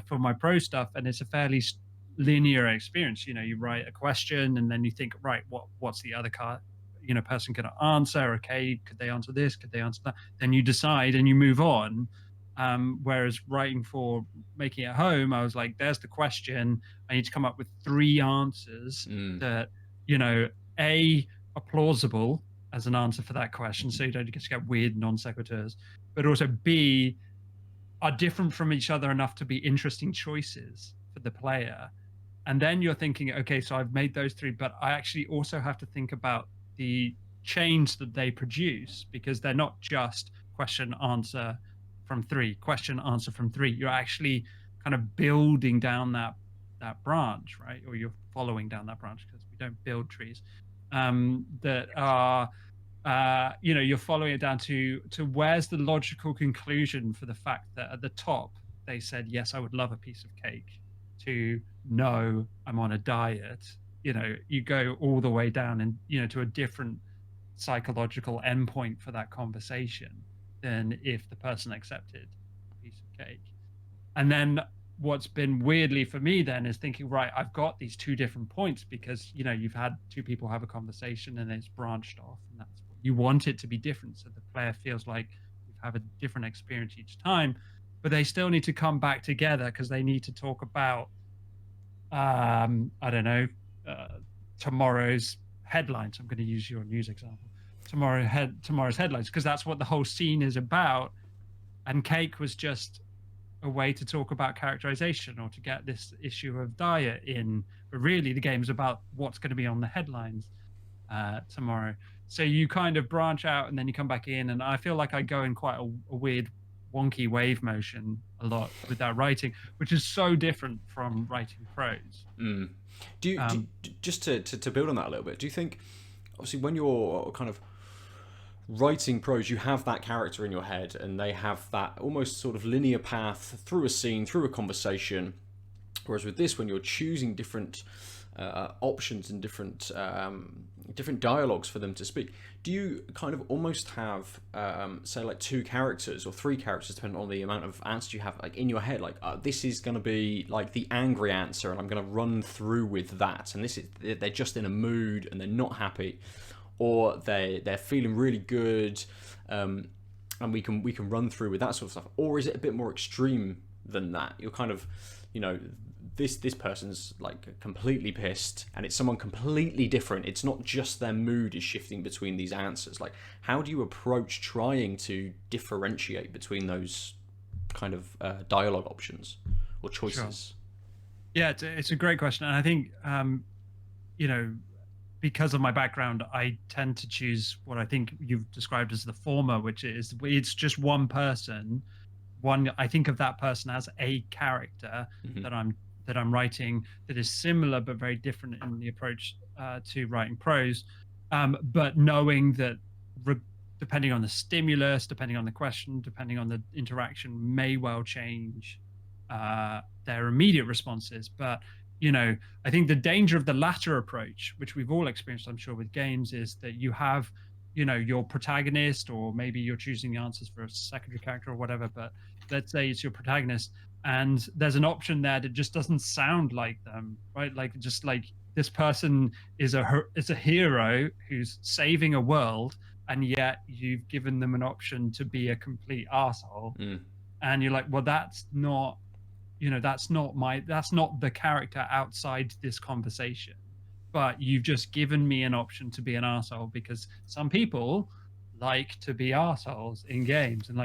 for my pro stuff, and it's a fairly linear experience. You write a question and then you think, right, what's the other card person going to answer? Okay, could they answer this, could they answer that? Then you decide and you move on. Whereas writing for Making It Home, I was like, there's the question, I need to come up with 3 answers that are plausible as an answer for that question, so you don't get weird non sequiturs, but also B, are different from each other enough to be interesting choices for the player. And then you're thinking, okay, so I've made those 3, but I actually also have to think about the chains that they produce, because they're not just question answer from 3, question answer from 3. You're actually kind of building down that branch, right? Or you're following down that branch, because we don't build trees that are you're following it down to where's the logical conclusion for the fact that at the top they said, yes, I would love a piece of cake, to no, I'm on a diet. You go all the way down and to a different psychological endpoint for that conversation than if the person accepted a piece of cake. And then what's been weirdly for me then is thinking, right, I've got these 2 different points, because you've had 2 people have a conversation and it's branched off, and that's what you want it to be different, so the player feels like you have a different experience each time, but they still need to come back together because they need to talk about I don't know, tomorrow's headlines. I'm going to use your news example. Tomorrow's headlines, because that's what the whole scene is about. And cake was just a way to talk about characterization or to get this issue of diet in. But really, the game's about what's going to be on the headlines tomorrow. So you kind of branch out and then you come back in. And I feel like I go in quite a weird, wonky wave motion a lot with that writing, which is so different from writing prose. Do you just to build on that a little bit, do you think, obviously, when you're kind of writing prose, you have that character in your head and they have that almost sort of linear path through a scene, through a conversation, whereas with this, when you're choosing different options and different dialogues for them to speak, do you kind of almost have say like 2 characters or 3 characters, depending on the amount of answers you have, like in your head, like this is going to be like the angry answer and I'm going to run through with that, and this is, they're just in a mood and they're not happy, or they're feeling really good, and we can run through with that sort of stuff? Or is it a bit more extreme than that? You're kind of, this person's like completely pissed and it's someone completely different. It's not just their mood is shifting between these answers. Like, how do you approach trying to differentiate between those kind of dialogue options, or or choices? Yeah, it's a great question, and I think you know, because of my background, I tend to choose what I think you've described as the former, which is it's just one person. I think of that person as a character that I'm writing that is similar but very different in the approach to writing prose. But knowing that depending on the stimulus, depending on the question, depending on the interaction, may well change their immediate responses. But I think the danger of the latter approach, which we've all experienced, I'm sure, with games, is that you have, your protagonist, or maybe you're choosing the answers for a secondary character or whatever. But let's say it's your protagonist, and there's an option there that just doesn't sound like them, right? Like just like this person is a hero who's saving a world, and yet you've given them an option to be a complete arsehole. And you're like, well, that's not the character outside this conversation, but you've just given me an option to be an arsehole, because some people like to be arseholes in games, and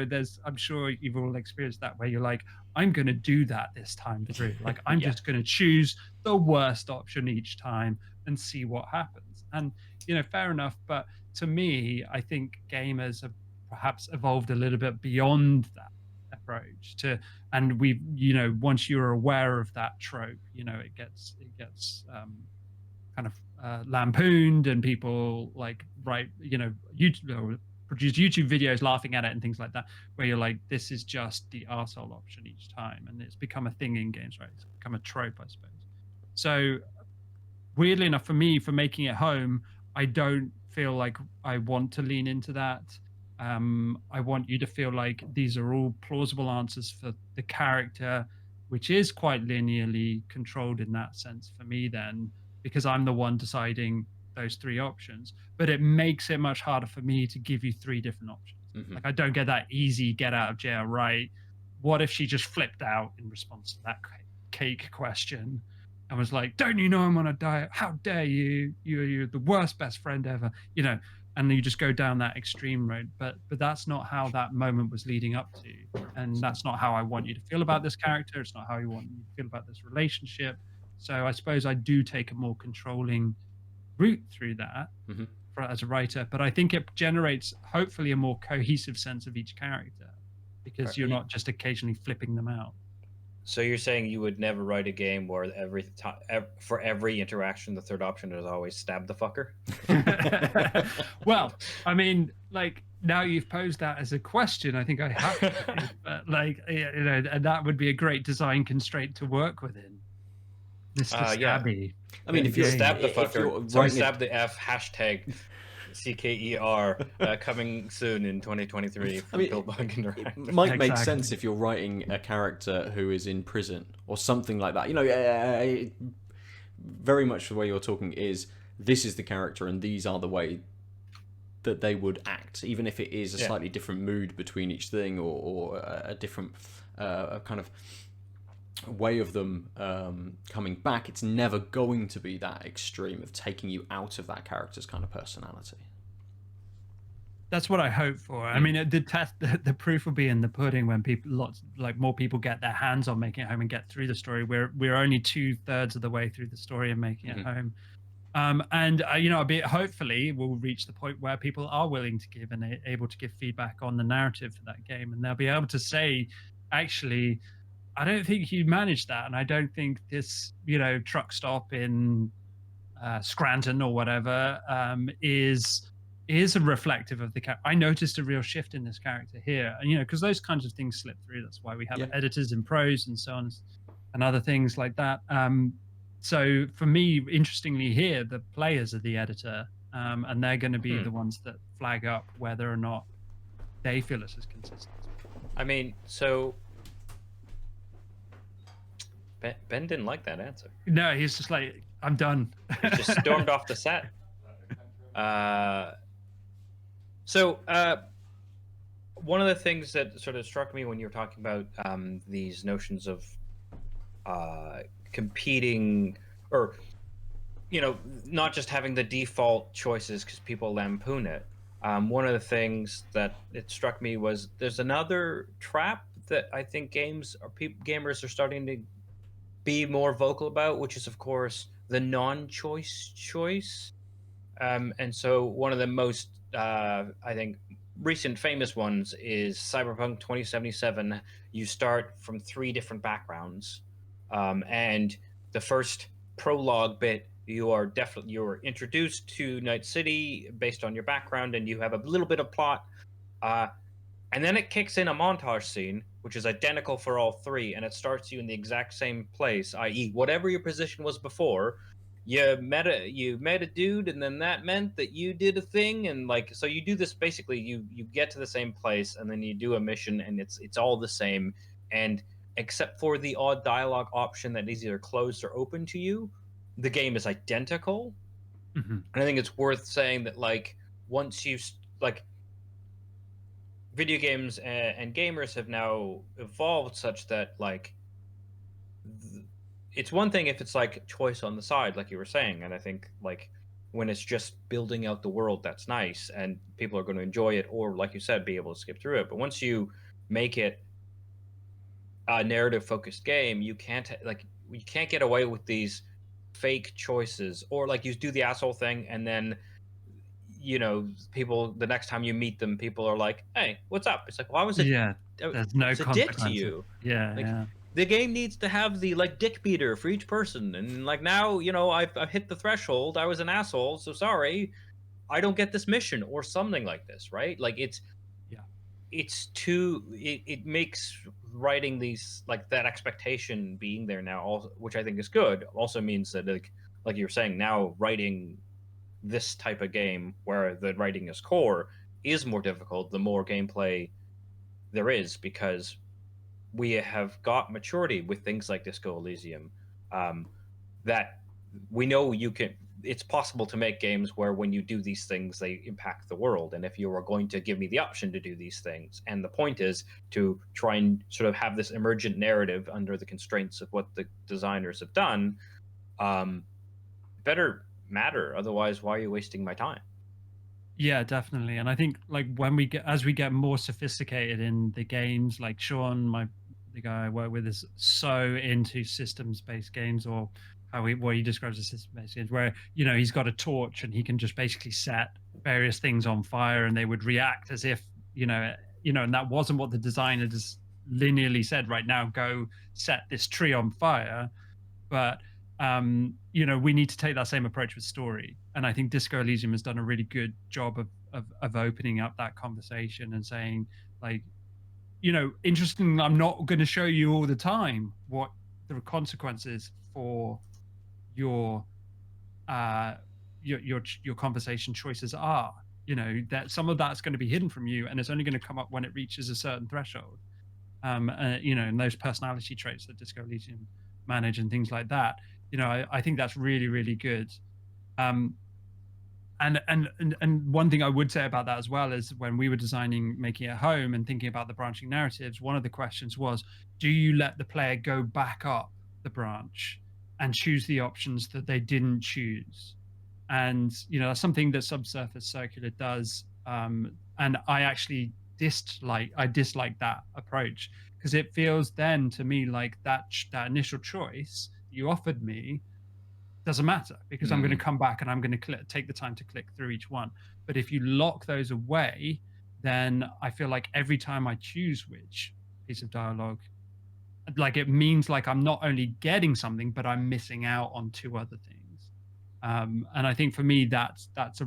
there's, I'm sure you've all experienced that, where you're like, I'm going to do that this time through. Like, I'm just going to choose the worst option each time and see what happens. And fair enough, but to me, I think gamers have perhaps evolved a little bit beyond that approach and we once you're aware of that trope, it gets kind of lampooned, and people YouTube, produce YouTube videos laughing at it and things like that, where you're like, this is just the arsehole option each time, and it's become a thing in games, right? It's become a trope, I suppose. So weirdly enough, for me, for making it home, I don't feel like I want to lean into that. I want you to feel like these are all plausible answers for the character, which is quite linearly controlled in that sense for me then, because I'm the one deciding those three options. But it makes it much harder for me to give you three different options. Like, I don't get that easy get out of jail right. What if she just flipped out in response to that cake question and was like, don't you know I'm on a diet? How dare you? You're the worst best friend ever, and you just go down that extreme road. But that's not how that moment was leading up to. And that's not how I want you to feel about this character. It's not how you want you to feel about this relationship. So I suppose I do take a more controlling route through that as a writer. But I think it generates, hopefully, a more cohesive sense of each character, because you're not just occasionally flipping them out. So you're saying you would never write a game where for every interaction, the third option is always stab the fucker? Well, I mean, like, now you've posed that as a question, I think I have to, but and that would be a great design constraint to work within. Mr. Stabby. I mean, if you you stab the fucker, stab the F hashtag CKER coming soon in 2023 from Pillbug Interactive. It might make sense if you're writing a character who is in prison or something like that. Very much the way you're talking is, this is the character and these are the way that they would act, even if it is a slightly different mood between each thing, or a different kind of way of them coming back. It's never going to be that extreme of taking you out of that character's kind of personality. That's what I hope for. I mean, the proof will be in the pudding when more people get their hands on making it home and get through the story. We're only 2/3 of the way through the story and making it home. And hopefully we'll reach the point where people are willing to give and able to give feedback on the narrative for that game, and they'll be able to say, actually, I don't think you managed that, and I don't think this, truck stop in Scranton or whatever is a reflective of the character. I noticed a real shift in this character here, and because those kinds of things slip through. That's why we have editors in prose and so on, and other things like that. So for me, interestingly, here the players are the editor, and they're going to be the ones that flag up whether or not they feel it's as consistent. I mean, so Ben didn't like that answer. No, he's just like, I'm done. He just stormed off the set. So one of the things that sort of struck me when you were talking about these notions of competing, or not just having the default choices because people lampoon it. One of the things that it struck me was there's another trap that I think gamers are starting to be more vocal about, which is of course the non-choice choice. And so one of the most I think recent famous ones is Cyberpunk 2077. You start from three different backgrounds, and the first prologue bit, you're introduced to Night City based on your background, and you have a little bit of plot. Uh, and then it kicks in a montage scene, which is identical for all three, and it starts you in the exact same place, i.e., whatever your position was before. You met a dude, and then that meant that you did a thing, and like so you do this basically. You get to the same place, and then you do a mission, and it's all the same, and except for the odd dialogue option that is either closed or open to you, the game is identical. Mhm. And I think it's worth saying that like once you like video games and gamers have now evolved such that like it's one thing if it's like choice on the side like you were saying, and I think like when it's just building out the world, that's nice and people are going to enjoy it, or like you said, be able to skip through it. But once you make it a narrative focused game, you can't get away with these fake choices, or like you do the asshole thing and then people, the next time you meet them, people are like, "Hey, what's up?" It's like, "Why was it? Yeah, there's I no was a dick to consequences. you." Yeah, Like, yeah. the game needs to have the like dick beater for each person, and like now, I've hit the threshold. I was an asshole, so sorry. I don't get this mission or something like this, right? Like Yeah. it makes writing these like that expectation being there now, also, which I think is good, also means that like you're saying now, writing this type of game where the writing is core is more difficult the more gameplay there is, because we have got maturity with things like Disco Elysium, um, that we know it's possible to make games where when you do these things they impact the world, and if you are going to give me the option to do these things, and the point is to try and sort of have this emergent narrative under the constraints of what the designers have done, um, better matter, otherwise why are you wasting my time? Yeah, definitely. And I think like as we get more sophisticated in the games, like Sean, the guy I work with, is so into systems based games, or what he describes as system based games, where he's got a torch and he can just basically set various things on fire and they would react as if and that wasn't what the designer just linearly said. Right now, go set this tree on fire. But we need to take that same approach with story. And I think Disco Elysium has done a really good job of opening up that conversation and saying, like, interesting, I'm not going to show you all the time what the consequences for your your conversation choices are. That some of that's going to be hidden from you, and it's only going to come up when it reaches a certain threshold. And those personality traits that Disco Elysium manage and things like that. I think that's really, really good. Um, and one thing I would say about that as well is when we were designing Making It Home and thinking about the branching narratives, one of the questions was, do you let the player go back up the branch and choose the options that they didn't choose? And that's something that Subsurface Circular does. And I actually dislike that approach, because it feels then to me like that initial choice you offered me doesn't matter, because I'm going to come back and I'm going to take the time to click through each one. But if you lock those away, then I feel like every time I choose which piece of dialogue, like it means like I'm not only getting something, but I'm missing out on two other things. And I think for me, that's a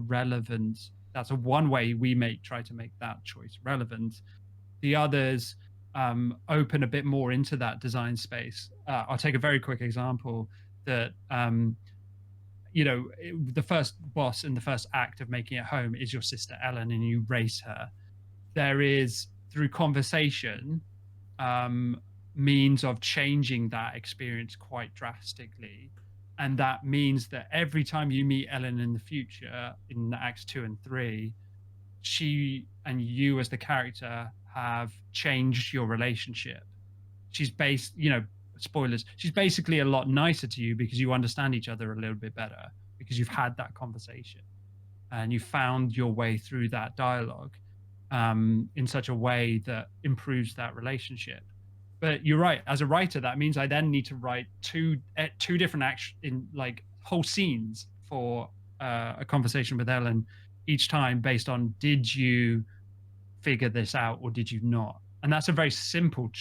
one way we try to make that choice relevant. The others open a bit more into that design space. I'll take a very quick example that the first boss in the first act of Making It Home is your sister Ellen, and you race her. There is, through conversation, means of changing that experience quite drastically. And that means that every time you meet Ellen in the future, in acts 2 and 3, she and you as the character have changed your relationship. She's spoilers, she's basically a lot nicer to you because you understand each other a little bit better, because you've had that conversation and you found your way through that dialogue. in such a way that improves that relationship. But you're right. As a writer, that means I then need to write two different whole scenes for a conversation with Ellen each time, based on, did you figure this out or did you not? And that's a very simple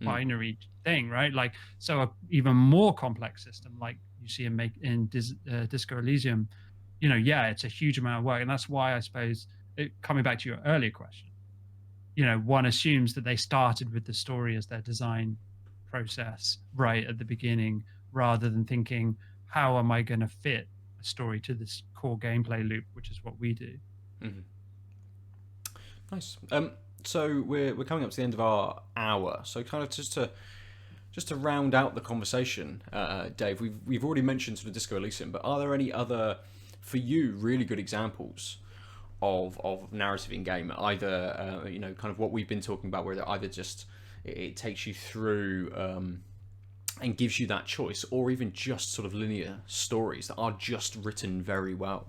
binary thing, right? Like, so a even more complex system like you see in Disco Elysium, it's a huge amount of work. And that's why I suppose, coming back to your earlier question, one assumes that they started with the story as their design process right at the beginning, rather than thinking, how am I going to fit a story to this core gameplay loop, which is what we do. Mm-hmm. Nice. So we're coming up to the end of our hour. So kind of just to round out the conversation, Dave, we've already mentioned sort of Disco Elysium, but are there any other, for you, really good examples of narrative in game? Either kind of what we've been talking about, where either just it takes you through and gives you that choice, or even just sort of linear stories that are just written very well.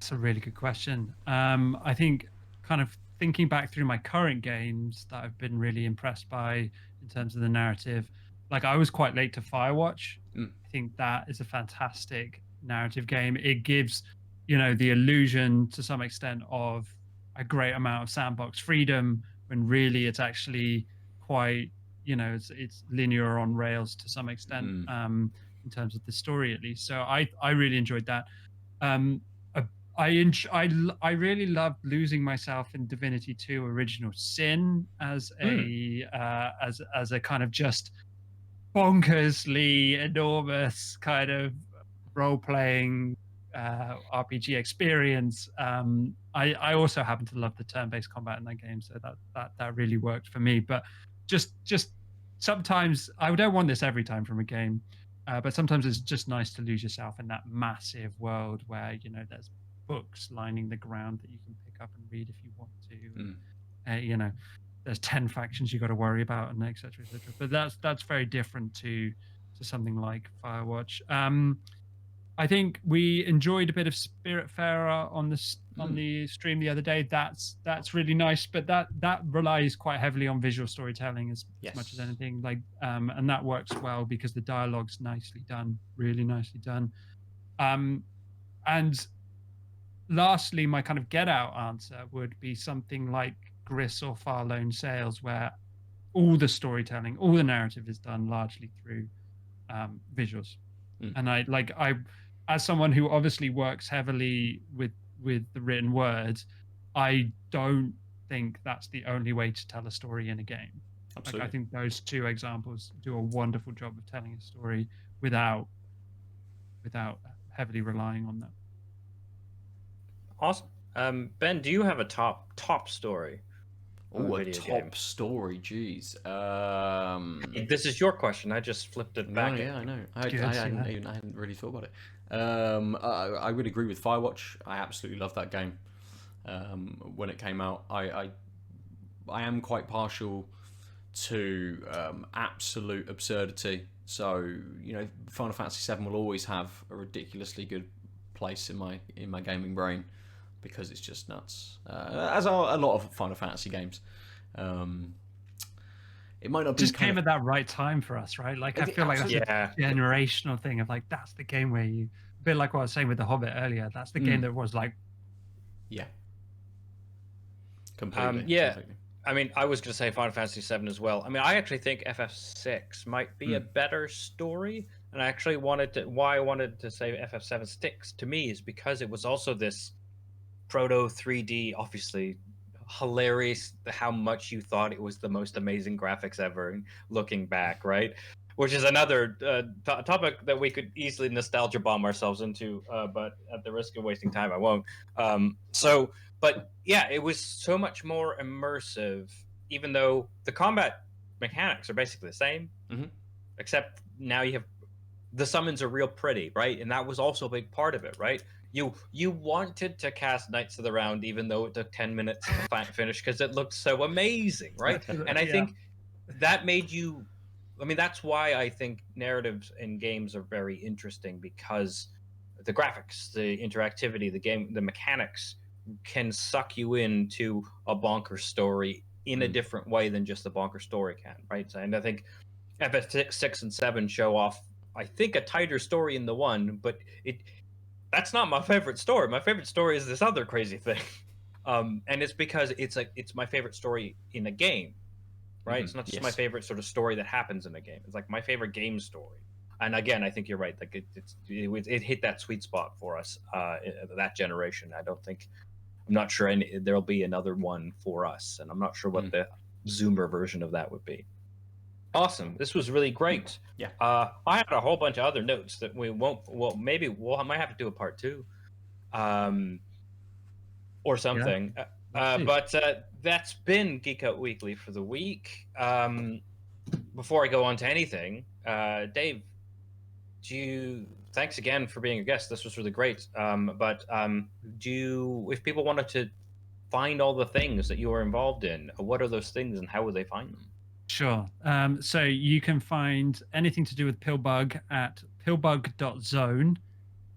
That's a really good question. I think, kind of thinking back through my current games that I've been really impressed by in terms of the narrative, like I was quite late to Firewatch. I think that is a fantastic narrative game. It gives, the illusion to some extent of a great amount of sandbox freedom, when really it's actually quite, it's linear on rails to some extent, in terms of the story at least. So I really enjoyed that. I really loved losing myself in Divinity 2 Original Sin as a kind of just bonkersly enormous kind of role-playing RPG experience. I also happen to love the turn-based combat in that game, so that really worked for me. But just sometimes, I don't want this every time from a game, but sometimes it's just nice to lose yourself in that massive world where there's books lining the ground that you can pick up and read if you want to. There's 10 factions you got to worry about, and etc. But that's very different to something like Firewatch. I think we enjoyed a bit of Spiritfarer on the stream the other day. That's really nice, but that relies quite heavily on visual storytelling as much as anything. And that works well because the dialogue's nicely done, really nicely done. And lastly, my kind of Get Out answer would be something like Gris or Far Lone Sails, where all the storytelling, all the narrative is done largely through visuals. And I as someone who obviously works heavily with the written word, I don't think that's the only way to tell a story in a game. Absolutely. I think those two examples do a wonderful job of telling a story without heavily relying on that. Awesome. Ben, do you have a top story? Oh, a top story, geez. This is your question. I just flipped it back. Yeah, I know. I hadn't really thought about it. I would agree with Firewatch. I absolutely loved that game. When it came out, I am quite partial to absolute absurdity. So Final Fantasy VII will always have a ridiculously good place in my gaming brain, because it's just nuts, as are a lot of Final Fantasy games. It might not be just came at that right time for us, right? Like, I feel like that's a generational thing of like, that's the game where you, a bit like what I was saying with The Hobbit earlier, that's the game that was like, completely. Completely. I mean, I was going to say Final Fantasy VII as well. I mean, I actually think FF6 might be a better story. And I actually why I wanted to say FF7 sticks to me is because it was also this proto 3D, obviously hilarious how much you thought it was the most amazing graphics ever looking back, right? Which is another topic that we could easily nostalgia bomb ourselves into, but at the risk of wasting time, I won't. But yeah, it was so much more immersive, even though the combat mechanics are basically the same, except now you have the summons are real pretty, right? And that was also a big part of it, right? You wanted to cast Knights of the Round, even though it took 10 minutes to finish, because it looked so amazing, right? And I think that made you... I mean, that's why I think narratives in games are very interesting, because the graphics, the interactivity, the mechanics can suck you into a bonkers story in a different way than just the bonkers story can, right? And I think FF6 and 7 show off, I think, a tighter story in the one, but that's not my favorite story. My favorite story is this other crazy thing. And it's because it's my favorite story in a game, right? It's not just my favorite sort of story that happens in a game. It's like my favorite game story. And again, I think you're right. Like it hit that sweet spot for us, that generation. I'm not sure there'll be another one for us, and I'm not sure what the Zoomer version of that would be. Awesome. This was really great. Yeah. I had a whole bunch of other notes that we won't. Well, maybe I might have to do a part 2, or something. Yeah. But that's been Geek Out Weekly for the week. Before I go on to anything, Dave, thanks again for being a guest. This was really great. If people wanted to find all the things that you were involved in, what are those things and how would they find them? Sure. So you can find anything to do with Pillbug at pillbug.zone.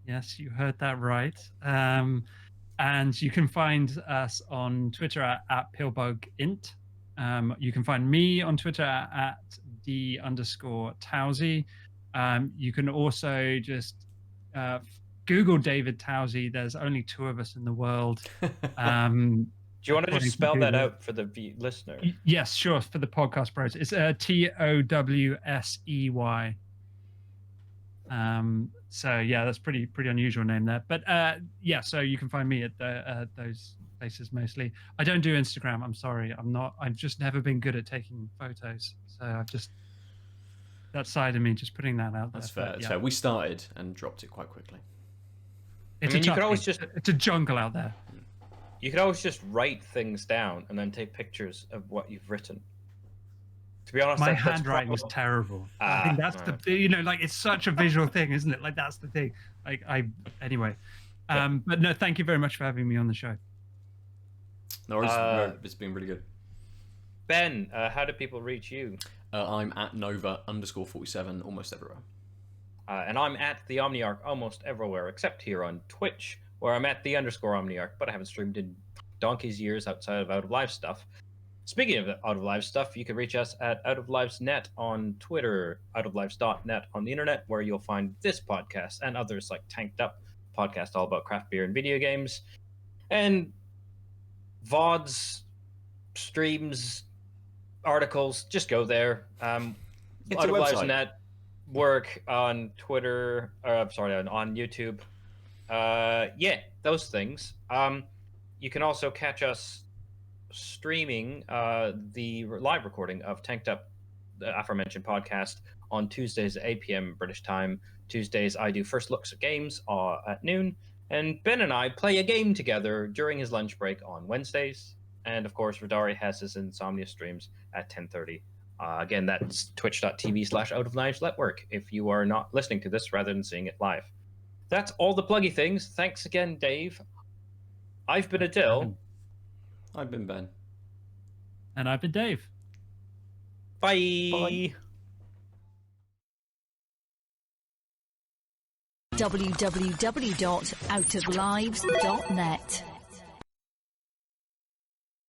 Yes, you heard that right. And you can find us on Twitter at pillbugint. You can find me on Twitter at D_Towsey. You can also just Google David Towsey. There's only 2 of us in the world. Do you want to just spell that out for the listener? Yes, sure. For the podcast pros, it's Towsey. So yeah, that's pretty unusual name there. But yeah, so you can find me at those places mostly. I don't do Instagram. I'm sorry. I've just never been good at taking photos. So I've just that side of me, just putting that out there. That's fair. But, yeah. So we started and dropped it quite quickly. It's a jungle out there. You could always just write things down and then take pictures of what you've written. To be honest, my handwriting was terrible. I think that's like it's such a visual thing, isn't it? Like that's the thing. Like anyway. But no, thank you very much for having me on the show. No, it's been really good. Ben, how do people reach you? I'm at Nova_47 almost everywhere. And I'm at the Omniarch almost everywhere except here on Twitch, where I'm at the_Omniarch, but I haven't streamed in donkey's years outside of Out of Live stuff. Speaking of Out of Live stuff, you can reach us at Out of Lives Net on Twitter, outoflives.net on the internet, where you'll find this podcast and others like Tanked Up, podcast all about craft beer and video games, and VODs, streams, articles. Just go there. Out of Lives Net, work on Twitter, on YouTube. Yeah, those things. You can also catch us streaming the live recording of Tanked Up, the aforementioned podcast, on Tuesdays at 8 p.m. British time. Tuesdays I do first looks at games at noon, and Ben and I play a game together during his lunch break on Wednesdays. And of course, Radari has his Insomnia streams at 10:30. Again, that's twitch.tv/outoflives network if you are not listening to this rather than seeing it live. That's all the pluggy things. Thanks again, Dave. I've been Aadil. I've been Ben. And I've been Dave. Bye. Bye. www.outoflives.net